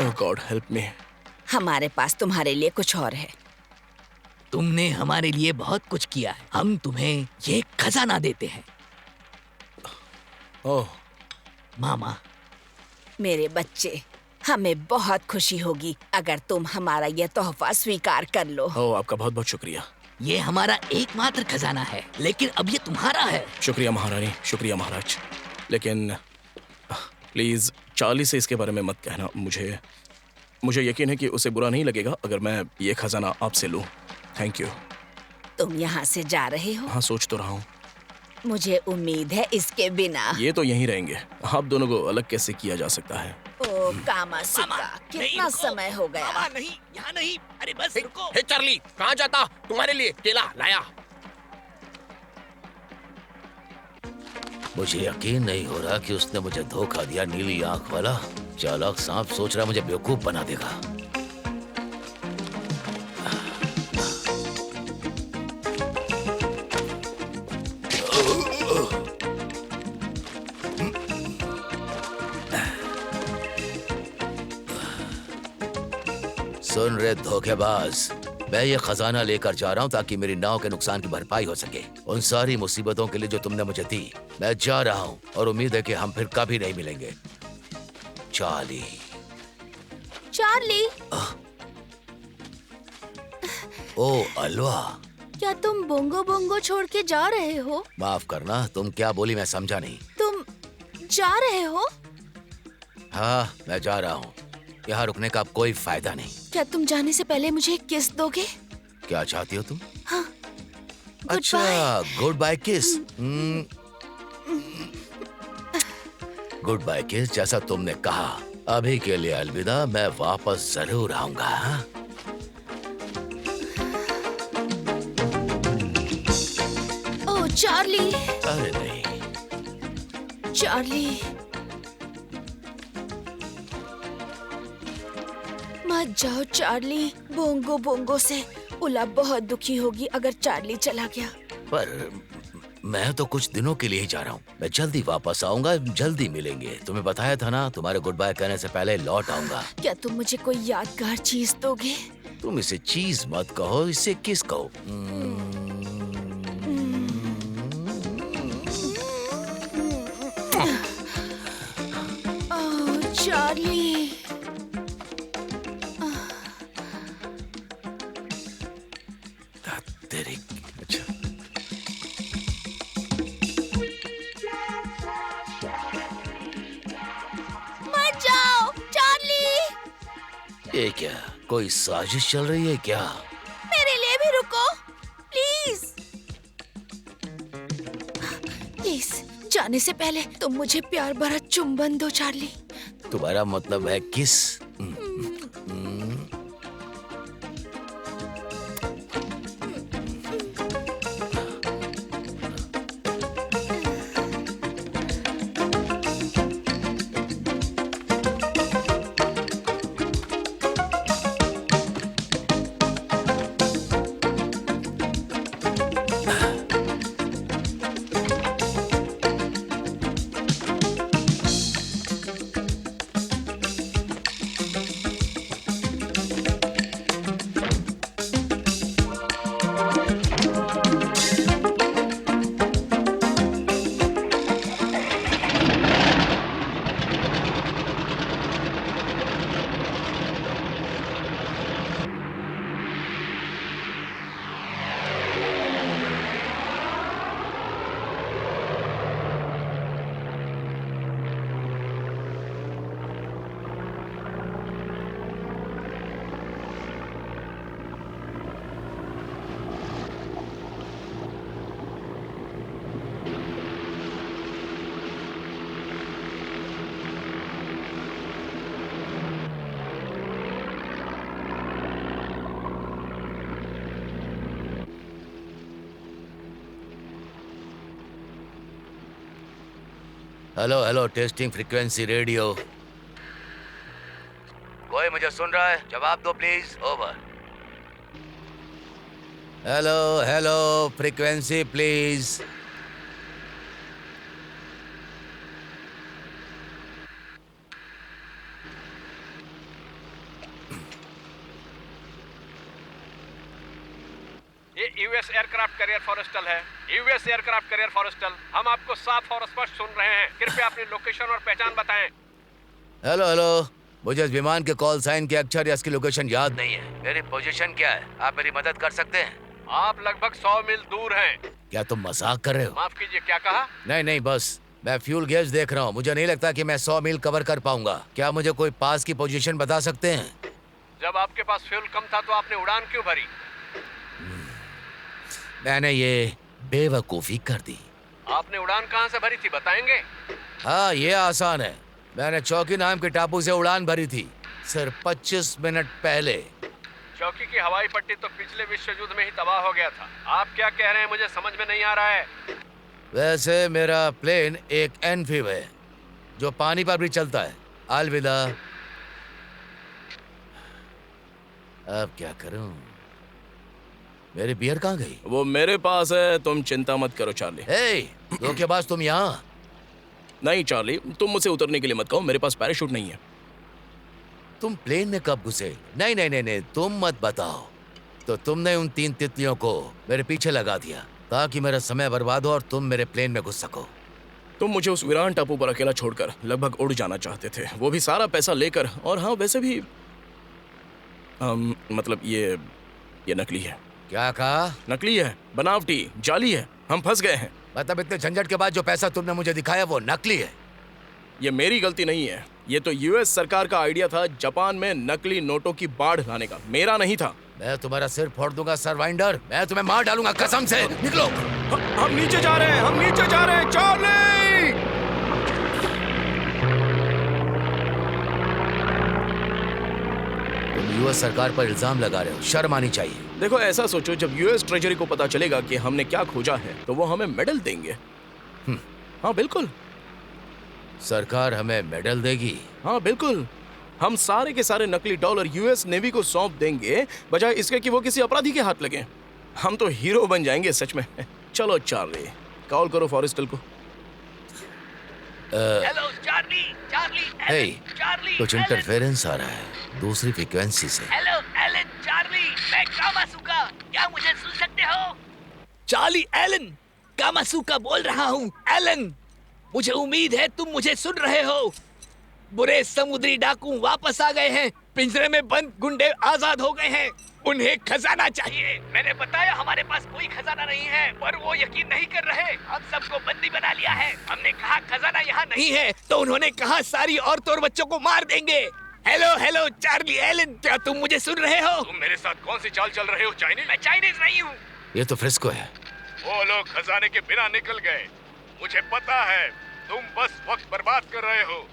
ओह गॉड हेल्प मी। हमारे पास तुम्हारे लिए कुछ और है। तुमने हमारे लिए बहुत कुछ किया है। हम तुम्हें ये खजाना देते हैं। ओह मामा, मेरे बच्चे, हमें बहुत खुशी होगी अगर तुम हमारा ये तोहफा स्वीकार कर लो। ओह, आपका बहुत बहुत शुक्रिया। ये हमारा एकमात्र खजाना है, लेकिन अब ये तुम्हारा है। शुक्रिया महारानी, शुक्रिया महाराज। लेकिन प्लीज चार्ली से इसके बारे में मत कहना। मुझे यकीन है कि उसे बुरा नहीं लगेगा अगर मैं ये खजाना आपसे लूं। Thank you. तुम यहाँ से जा रहे हो? हाँ, सोच तो रहा हूँ। मुझे उम्मीद है इसके बिना। ये तो यहीं रहेंगे। आप दोनों को अलग कैसे किया जा सकता है? ओ कामासुत्रा, कितना समय हो गया। मामा नहीं, यहाँ नहीं। अरे बस रुको। हे चार्ली, कहाँ जाता? तुम्हारे लिए केला लाया। मुझे यकीन नहीं हो रहा कि उसने मुझे धोखा दिया। नीली आंख वाला चालाक सांप सोच रहा मुझे बेवकूफ बना देगा। सुन रे धोखेबाज, मैं ये खजाना लेकर जा रहा हूँ ताकि मेरी नाव के नुकसान की भरपाई हो सके। उन सारी मुसीबतों के लिए जो तुमने मुझे दी, मैं जा रहा हूँ और उम्मीद है कि हम फिर कभी नहीं मिलेंगे। चार्ली। चार्ली, ओ अलवा, क्या तुम बोंगो बोंगो छोड़ के जा रहे हो? माफ करना, तुम क्या बोली मैं समझा नहीं। तुम जा रहे हो? हाँ, मैं जा रहा हूँ। यहाँ रुकने का अब कोई फायदा नहीं। क्या तुम जाने से पहले मुझे एक किस दोगे? क्या चाहती हो तुम? हाँ, अच्छा, गुड बाय किस। गुड बाय किस, जैसा तुमने कहा। अभी के लिए अलविदा, मैं वापस जरूर आऊंगा। हाँ? ओह चार्ली। अरे नहीं चार्ली, मत जाओ चार्ली। बोंगो बोंगो से उला बहुत दुखी होगी अगर चार्ली चला गया। पर मैं तो कुछ दिनों के लिए ही जा रहा हूँ। मैं जल्दी वापस आऊंगा, जल्दी मिलेंगे। तुम्हें बताया था ना, तुम्हारे गुड बाय कहने से पहले लौट आऊंगा। क्या तुम मुझे कोई यादगार चीज दोगे? तुम इसे चीज मत कहो, इसे किस कहो। ओह चार्ली। तेरी अच्छा। मत जाओ चार्ली। ये क्या, कोई साजिश चल रही है क्या? मेरे लिए भी रुको प्लीज। प्लीज जाने से पहले तुम मुझे प्यार भरा चुंबन दो चार्ली। तुम्हारा मतलब है किस? Hello hello, testing frequency radio. कोई मुझे सुन रहा है? जवाब दो please. Over. Hello hello, frequency please. US aircraft carrier Forrestal है। यूएस एयरक्राफ्ट कैरियर फॉरेस्टल, हम आपको साफ और स्पष्ट सुन रहे हैं। कृपया अपनी लोकेशन और पहचान बताएं। हेलो हेलो, मुझे इस विमान के कॉल साइन के अक्षर या इसकी लोकेशन याद नहीं है। मेरी पोजीशन क्या है? आप मेरी मदद कर सकते हैं? आप लगभग 100 मील दूर हैं। क्या तुम मजाक कर रहे हो? माफ कीजिए, क्या कहा? नहीं, बस मैं फ्यूल गेज देख रहा हूँ। मुझे नहीं लगता कि मैं 100 मील कवर कर पाऊंगा। क्या मुझे कोई पास की पोजीशन बता सकते हैं? जब आपके पास फ्यूल कम था तो आपने उड़ान क्यों भरी? मैंने ये बेवकूफी कर दी। आपने उड़ान कहाँ से भरी थी, बताएंगे? हाँ, ये आसान है। मैंने चौकी नाम के टापू से उड़ान भरी थी, सिर्फ 25 मिनट पहले। चौकी की हवाई पट्टी तो पिछले विश्व युद्ध में ही तबाह हो गया था। आप क्या कह रहे हैं, मुझे समझ में नहीं आ रहा है। वैसे मेरा प्लेन एक एम्फीब है जो पानी पर भी चलता है। अलविदा। अब क्या करूं? मेरी बियर कहाँ गई? वो मेरे पास है, तुम चिंता मत करो चार्ली। हे, धोखेबाज तुम यहाँ? नहीं चार्ली, तुम मुझसे उतरने के लिए मत कहो, मेरे पास पैराशूट नहीं है। तुम प्लेन में कब घुसे? नहीं, तुम मत बताओ। तो तुमने उन 3 तितलियों को मेरे पीछे लगा दिया ताकि मेरा समय बर्बाद हो और तुम मेरे प्लेन में घुस सको। तुम मुझे उस वीरान टापू पर अकेला छोड़कर लगभग उड़ जाना चाहते थे, वो भी सारा पैसा लेकर। और हाँ, वैसे भी मतलब ये नकली है। क्या कहा? नकली है, बनावटी, जाली है। हम फंस गए हैं। मतलब इतने झंझट के बाद जो पैसा तुमने मुझे दिखाया वो नकली है? ये मेरी गलती नहीं है, ये तो यूएस सरकार का आइडिया था जापान में नकली नोटों की बाढ़ लाने का, मेरा नहीं था। मैं तुम्हारा सिर फोड़ दूंगा सरवाइंडर। मैं तुम्हें मार डालूंगा, कसम से। निकलो। हम नीचे जा रहे हैं, हम नीचे जा रहे हैं चार्ली। तुम यूएस सरकार पर इल्जाम लगा रहे हो, शर्म आनी चाहिए। देखो, ऐसा सोचो, जब यूएस ट्रेजरी को पता चलेगा कि हमने क्या खोजा है तो वो हमें मेडल देंगे। हाँ बिल्कुल। सरकार हमें मेडल देगी? हाँ बिल्कुल। हम सारे के सारे नकली डॉलर यूएस नेवी को सौंप देंगे, बजाय इसके कि वो किसी अपराधी के हाथ लगे। हम तो हीरो बन जाएंगे सच में। चलो चार्ली, कॉल करो फॉरेस्टल को। हेलो चार्ली, हे, चार्ली, कुछ इंटरफेरेंस आ रहा है दूसरी फ्रीक्वेंसी से। हेलो एलन, चार्ली, मैं कामासुका, क्या मुझे सुन सकते हो? चार्ली, एलन, कामासुका बोल रहा हूँ। एलन, मुझे उम्मीद है तुम मुझे सुन रहे हो। बुरे समुद्री डाकू वापस आ गए हैं। पिंजरे में बंद गुंडे आजाद हो गए हैं। उन्हें खजाना चाहिए। मैंने बताया हमारे पास कोई खजाना नहीं है, पर वो यकीन नहीं कर रहे। हम सबको बंदी बना लिया है। हमने कहा खजाना यहाँ नहीं है, तो उन्होंने कहा सारी औरतों और बच्चों को मार देंगे। हेलो चार्ली, एलन, क्या तुम मुझे सुन रहे हो? तुम मेरे साथ कौन सी चाल चल रहे हो, चाइनीज? मैं चाइनीज नहीं हूँ। ये तो फ्रिस्को है। वो लोग खजाने के बिना निकल गए। मुझे पता है, तुम बस वक्त बर्बाद कर रहे हो।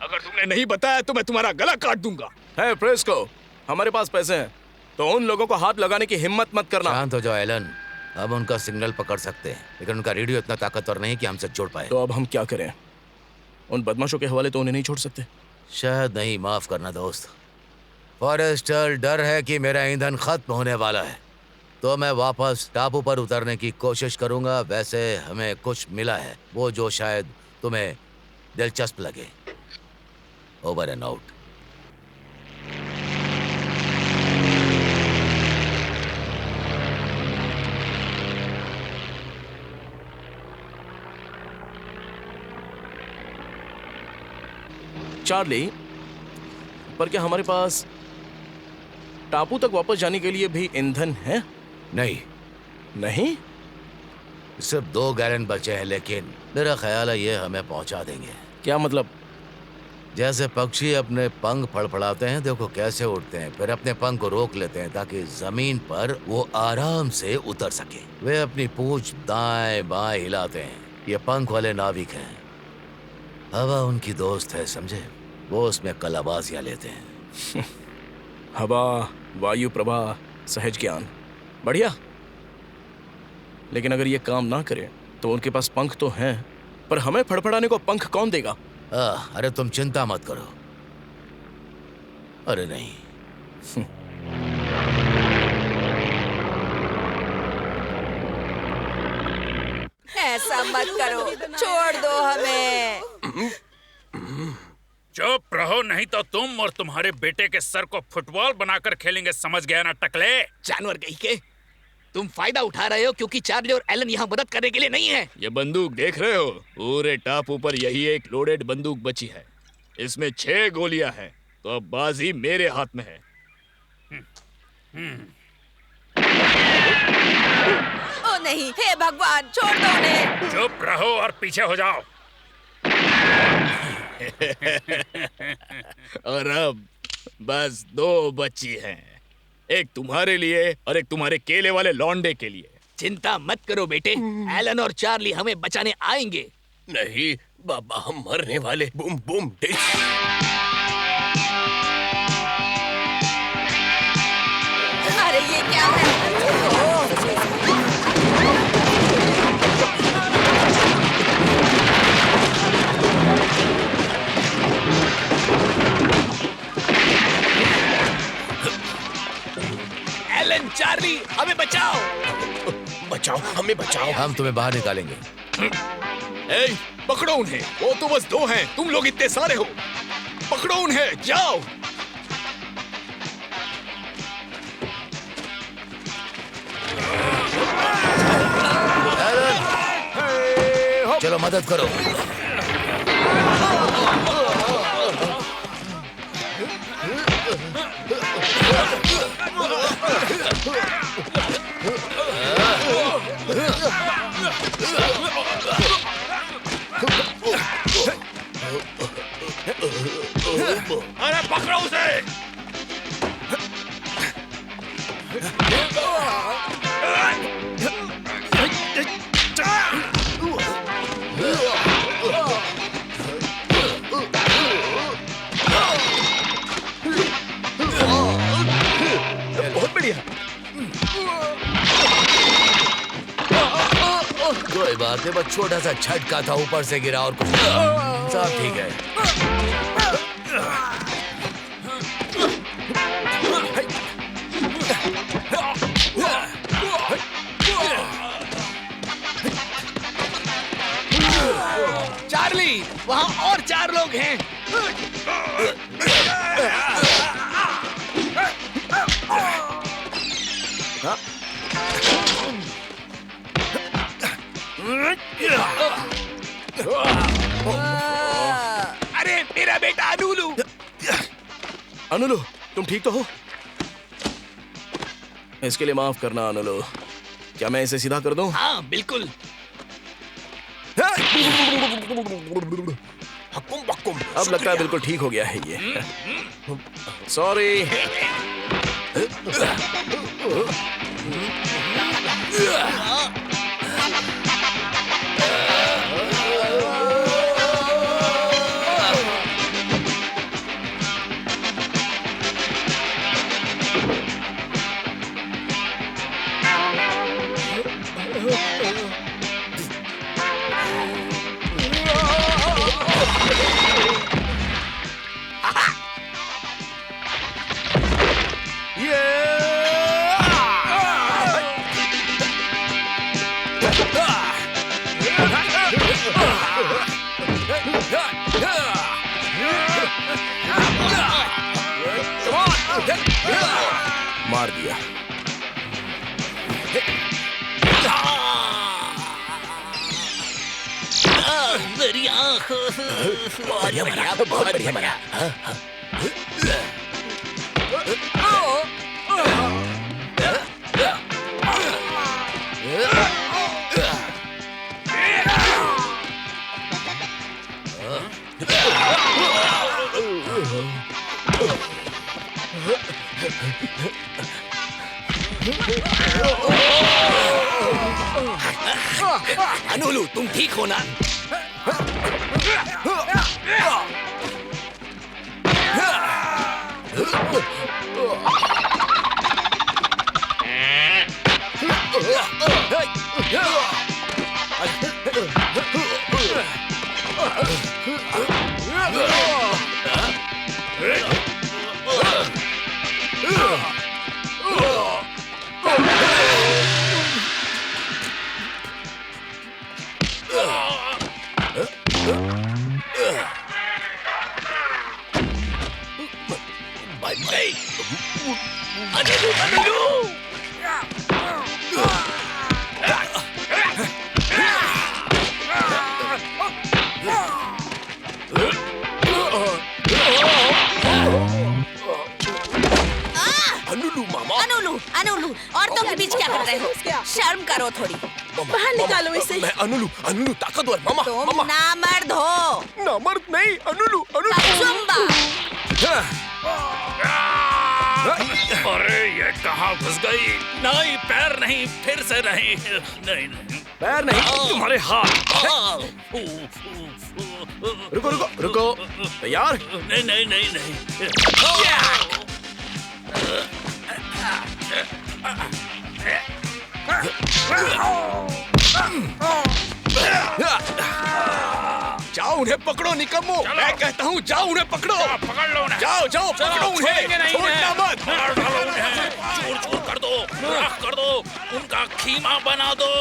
अगर तुमने नहीं बताया तो मैं तुम्हारा गला काट दूंगा। है फ्रिस्को, हमारे पास पैसे हैं, तो उन लोगों को हाथ लगाने की हिम्मत मत करना। शांत हो जाओ एलन। हम उनका सिग्नल पकड़ सकते हैं, लेकिन उनका रेडियो इतना ताकतवर नहीं कि हमसे जुड़ पाए। तो अब हम क्या करें? उन बदमाशों के हवाले तो उन्हें नहीं छोड़ सकते। शायद नहीं। माफ करना दोस्त। फॉरेस्टर, डर है कि मेरा ईंधन खत्म होने वाला है, तो मैं वापस टापू पर उतरने की कोशिश करूंगा। वैसे हमें कुछ मिला है, वो जो शायद तुम्हें दिलचस्प लगे। Over and out. चार्ली, पर क्या हमारे पास टापू तक वापस जाने के लिए भी ईंधन है? नहीं? सिर्फ 2 गैलन बचे हैं, लेकिन मेरा ख्याल है ये हमें पहुंचा देंगे। क्या मतलब? जैसे पक्षी अपने पंख फड़फड़ाते हैं, देखो कैसे उड़ते हैं, फिर अपने पंख को रोक लेते हैं ताकि जमीन पर वो आराम से उतर सके। वे अपनी पूंछ दाएं बाएं हिलाते हैं। ये पंख वाले नाविक हैं। हवा उनकी दोस्त है, समझे? वो उसमें कलाबाजियां लेते हैं। हवा, वायु प्रवाह, सहज ज्ञान, बढ़िया। लेकिन अगर ये काम ना करे तो उनके पास पंख तो हैं, पर हमें फड़फड़ाने को पंख कौन देगा? अरे तुम चिंता मत करो। अरे नहीं। ऐसा मत करो, छोड़ दो हमें। चुप रहो, नहीं तो तुम और तुम्हारे बेटे के सर को फुटबॉल बनाकर खेलेंगे, समझ गया ना टकले? जानवर कहीं के। तुम फायदा उठा रहे हो क्योंकि चार्ली और एलन यहाँ मदद करने के लिए नहीं है। ये बंदूक देख रहे हो? पूरे टापू पर यही एक लोडेड बंदूक बची है। इसमें 6 गोलियां हैं, तो अब बाजी मेरे हाथ में है। ओ नहीं, हे भगवान, छोड़ दो उन्हें। चुप रहो और पीछे हो जाओ। और अब बस 2 बची हैं, एक तुम्हारे लिए और एक तुम्हारे केले वाले लौंडे के लिए। चिंता मत करो बेटे, एलन और चार्ली हमें बचाने आएंगे। नहीं बाबा, हम मरने वाले। Boom boom dish. अरे ये क्या है? एलन, चार्ली, हमें बचाओ। बचाओ, हमें बचाओ। हम तुम्हें बाहर निकालेंगे। ए, पकड़ो उन्हें। वो तो बस 2 हैं, तुम लोग इतने सारे हो। पकड़ो उन्हें, जाओ। चलो मदद करो। अरे पकड़ो उसे। बहुत बढ़िया। कोई बात नहीं, बस छोटा सा झटका था, ऊपर से गिरा और कुछ सब ठीक है। चार्ली, वहाँ और 4 लोग हैं। अरे मेरा बेटा अनुलू। अनुलू, तुम ठीक तो हो? इसके लिए माफ करना अनुलू। क्या मैं इसे सीधा कर दूं? हाँ बिल्कुल। अब लगता है बिल्कुल ठीक हो गया है ये। सॉरी। मार दिया। मेरी आँख। बढ़िया बना, बहुत बढ़िया बना। अनुलू, तुम ठीक हो ना? अनुलू मामा। अनुलू, अनुलू, औरतों के बीच क्या कर रहे हो? शर्म करो थोड़ी। बाहर निकालो इसे। मैं अनुलू, अनुलू ताकतवर मामा। तुम नामर्द हो। नामर्द नहीं, अनुलू, अनुलू। कचुम्बा। अरे ये कहाँ घुस गई? नहीं, पैर नहीं, फिर से नहीं। नहीं नहीं, पैर नहीं, तुम्हारे हाथ। रुको रुको रुको, तैयार? नहीं नहीं नहीं नहीं। जाओ उन्हें पकड़ो निकम्मो। मैं कहता हूँ जाओ उन्हें पकड़ो। पकड़ लो उन्हें। जाओ जाओ पकड़ो उन्हें। छोड़ना मत। मार डालो उन्हें। चूर चूर कर दो, राख कर दो, उनका खीमा बना दो।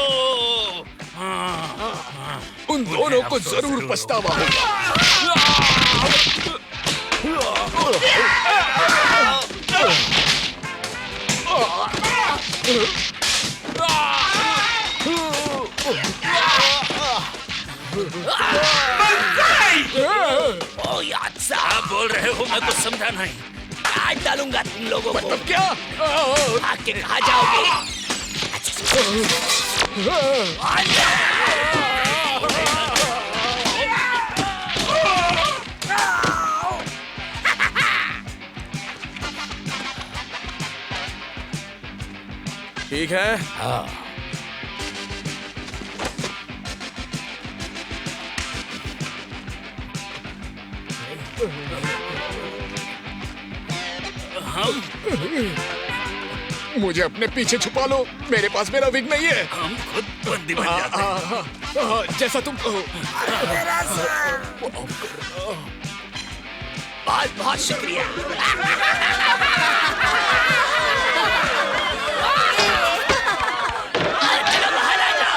उन दोनों को जरूर पछतावा ओ याद आप बोल रहे हो, मैं तो समझा नहीं। काट डालूंगा तुम लोगों को। मतलब क्या? आके कहाँ जाओगे? ठीक है। हाँ। मुझे अपने पीछे छुपा लो, मेरे पास मेरा विग नहीं है। हम खुद बंदी बन जाते हैं। जैसा तुम कहो। बहुत बहुत शुक्रिया। चलो बाहर आ जाओ।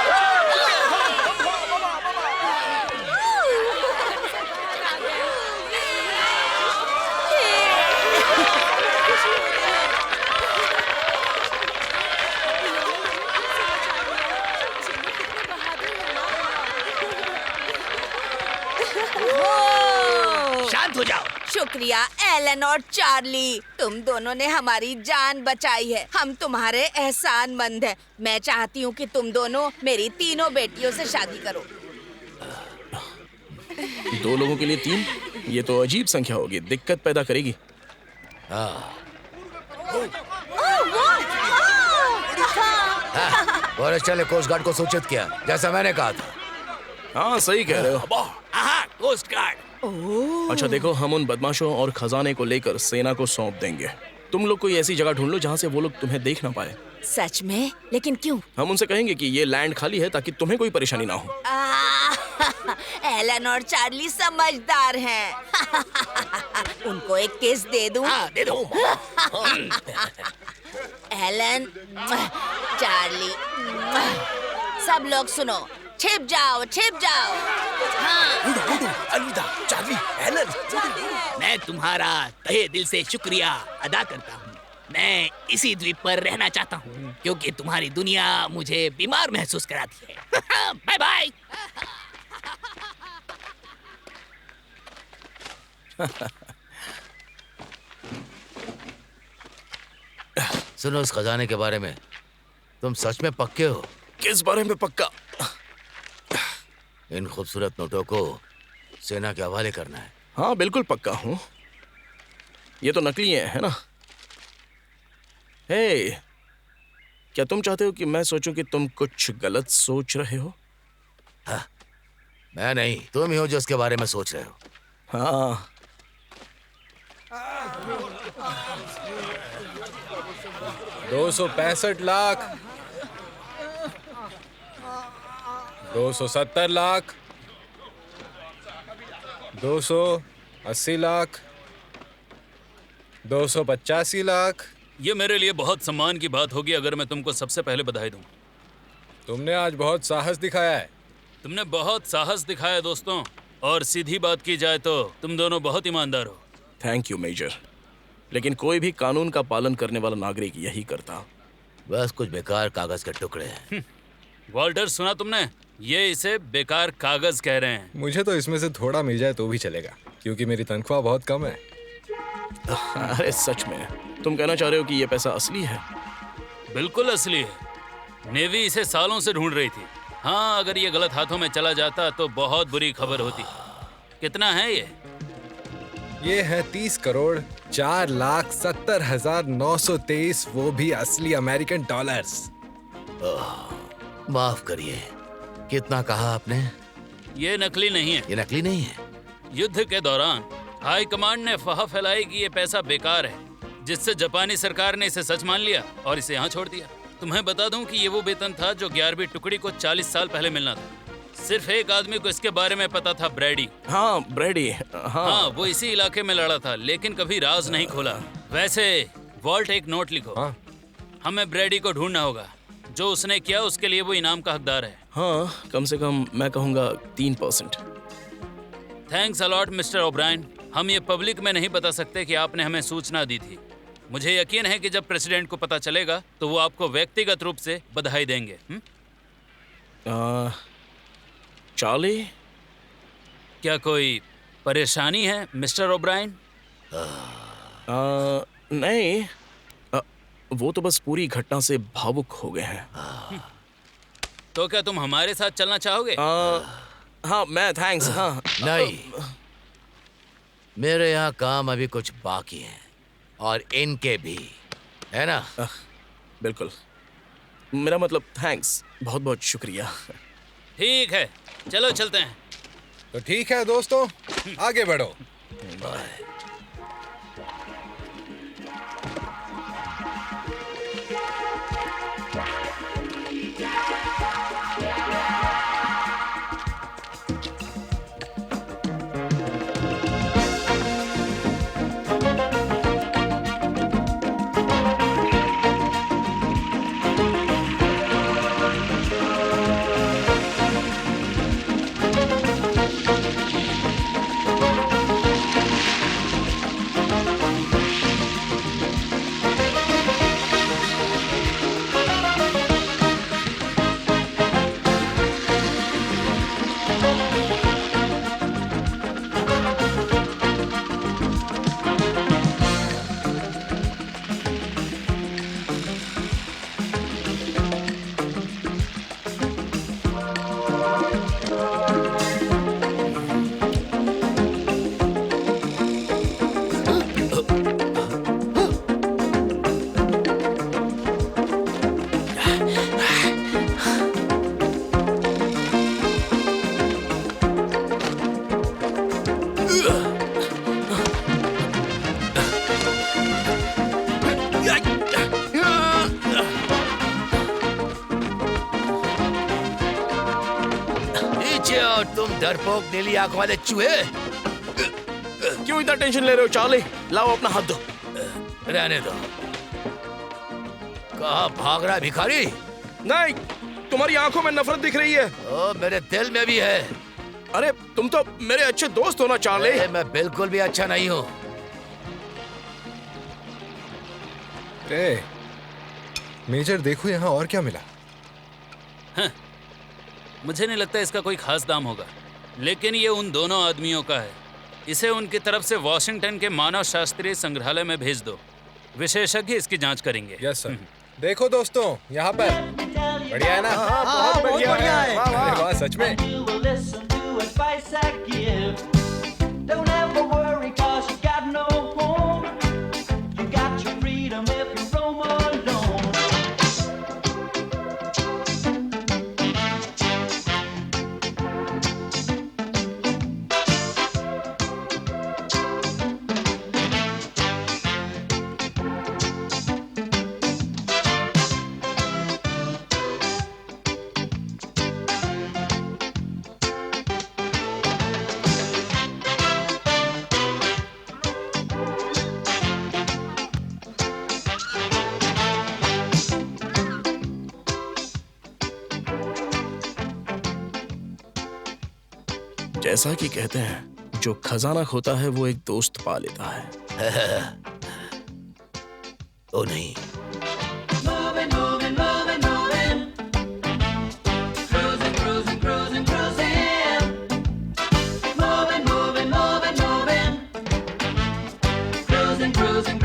शांत हो जाओ। शुक्रिया एलन और चार्ली, तुम दोनों ने हमारी जान बचाई है। हम तुम्हारे एहसानमंद हैं। मैं चाहती हूँ कि तुम दोनों मेरी तीनों बेटियों से शादी करो। 2 लोगों के लिए 3? ये तो अजीब संख्या होगी, दिक्कत पैदा करेगी। फॉरेस्टर ने कोस्ट गार्ड को सूचित किया, जैसा मैंने कहा था। हाँ सही कह रहे हो। हाँ, कोस्ट गार्ड। अच्छा देखो, हम उन बदमाशों और खजाने को लेकर सेना को सौंप देंगे। तुम लोग कोई ऐसी जगह ढूंढ लो जहाँ से वो लोग तुम्हें देख ना पाए। सच में? लेकिन क्यों? हम उनसे कहेंगे कि ये लैंड खाली है ताकि तुम्हें कोई परेशानी ना हो। एलन और चार्ली समझदार हैं। उनको एक किस दे दूं? हाँ, दे दो। एलन, चार्ली, सब लोग सुनो, छिप जाओ, छिप जाओ। हाँ। अलविदा, चार्ली, एलन। मैं तुम्हारा तहे दिल से शुक्रिया अदा करता हूँ। मैं इसी द्वीप पर रहना चाहता हूँ क्योंकि तुम्हारी दुनिया मुझे बीमार महसूस कराती है। Bye bye. सुनो, उस खजाने के बारे में तुम सच में पक्के हो? किस बारे में पक्का? इन खूबसूरत नोटों को सेना के हवाले करना है। हाँ बिल्कुल पक्का हूँ। ये तो नकली है ना? हे, क्या तुम चाहते हो कि मैं सोचूं कि तुम कुछ गलत सोच रहे हो? हाँ, मैं नहीं, तुम ही हो जो इसके बारे में सोच रहे हो। हाँ। $265 लाख, 270 लाख, 280 लाख, 285 लाख। ये मेरे लिए बहुत सम्मान की बात होगी अगर मैं तुमको सबसे पहले बधाई दूं। तुमने आज बहुत साहस दिखाया है। तुमने बहुत साहस दिखाया दोस्तों, और सीधी बात की जाए तो तुम दोनों बहुत ईमानदार हो। Thank you major. लेकिन कोई भी कानून का पालन करने वाला नागरिक यही करता। बस कुछ बेकार कागज के टुकड़े हैं। वॉल्टर, सुना तुमने? ये इसे बेकार कागज कह रहे हैं। मुझे तो इसमें से थोड़ा मिल जाए तो भी चलेगा, क्योंकि मेरी तनख्वाह बहुत कम है। अरे सच में तुम कहना चाह रहे हो कि ये पैसा असली है? बिल्कुल असली है। नेवी इसे सालों से ढूंढ रही थी। हाँ, अगर ये गलत हाथों में चला जाता तो बहुत बुरी खबर होती। कितना है ये? ये है 30 करोड़ 4,70,923, वो भी असली अमेरिकन डॉलर्स। माफ करिए, कितना कहा आपने? ये नकली नहीं है। ये नकली नहीं है? युद्ध के दौरान हाई कमांड ने अफवाह फैलाई कि ये पैसा बेकार है, जिससे जापानी सरकार ने इसे सच मान लिया और इसे यहाँ छोड़ दिया। तुम्हें बता दूं कि ये वो वेतन था जो 11वीं टुकड़ी को 40 साल पहले मिलना था। सिर्फ एक आदमी को इसके बारे में पता था, ब्रैडी। हाँ, ब्रैडी। हाँ, वो इसी इलाके में लड़ा था, लेकिन कभी राज नहीं खोला। वैसे वॉल्ट, एक नोट लिखो। हमें ब्रैडी को ढूंढना होगा। जो उसने किया उसके लिए वो इनाम का हकदार है। हाँ, कम से कम मैं कहूँगा 3%। Thanks a lot mister O'Brien. हम ये पब्लिक में नहीं बता सकते कि आपने हमें सूचना दी थी। मुझे यकीन है कि जब प्रेसिडेंट को पता चलेगा तो वो आपको व्यक्तिगत रूप से बधाई देंगे। चार्ली, क्या कोई परेशानी है मिस्टर ओब्रायन? नहीं, वो तो बस पूरी घटना से भावुक हो गए हैं। तो क्या तुम हमारे साथ चलना चाहोगे? हाँ, मैं थैंक्स। हाँ, नहीं, मेरे यहाँ काम अभी कुछ बाकी है और इनके भी, है ना? बिल्कुल, मेरा मतलब थैंक्स, बहुत बहुत शुक्रिया। ठीक है, चलो चलते हैं। तो ठीक है दोस्तों, आगे बढ़ो। बाय। तुम डरपोक नीली आंख वाले चूहे, क्यों इतना टेंशन ले रहे हो चार्ली? लाओ अपना हाथ दो। रहने दो। कहाँ भाग रहा है भिखारी? नहीं, तुम्हारी आंखों में नफरत दिख रही है। ओ, मेरे दिल में भी है। अरे तुम तो मेरे अच्छे दोस्त हो ना चार्ली। मैं बिल्कुल भी अच्छा नहीं हूँ। मेजर देखो यहाँ और क्या मिला। हाँ, मुझे नहीं लगता इसका कोई खास दाम होगा, लेकिन ये उन दोनों आदमियों का है। इसे उनकी तरफ से वॉशिंगटन के मानव शास्त्रीय संग्रहालय में भेज दो। विशेषज्ञ इसकी जांच करेंगे। Yes sir. देखो दोस्तों, यहाँ पर बढ़िया है ना? बहुत बढ़िया है। अरे वाह, सच में। जैसा कि कहते हैं, जो खजाना खोता है वो एक दोस्त पा लेता है। ओ नहीं, Moving, moving cruising, cruising,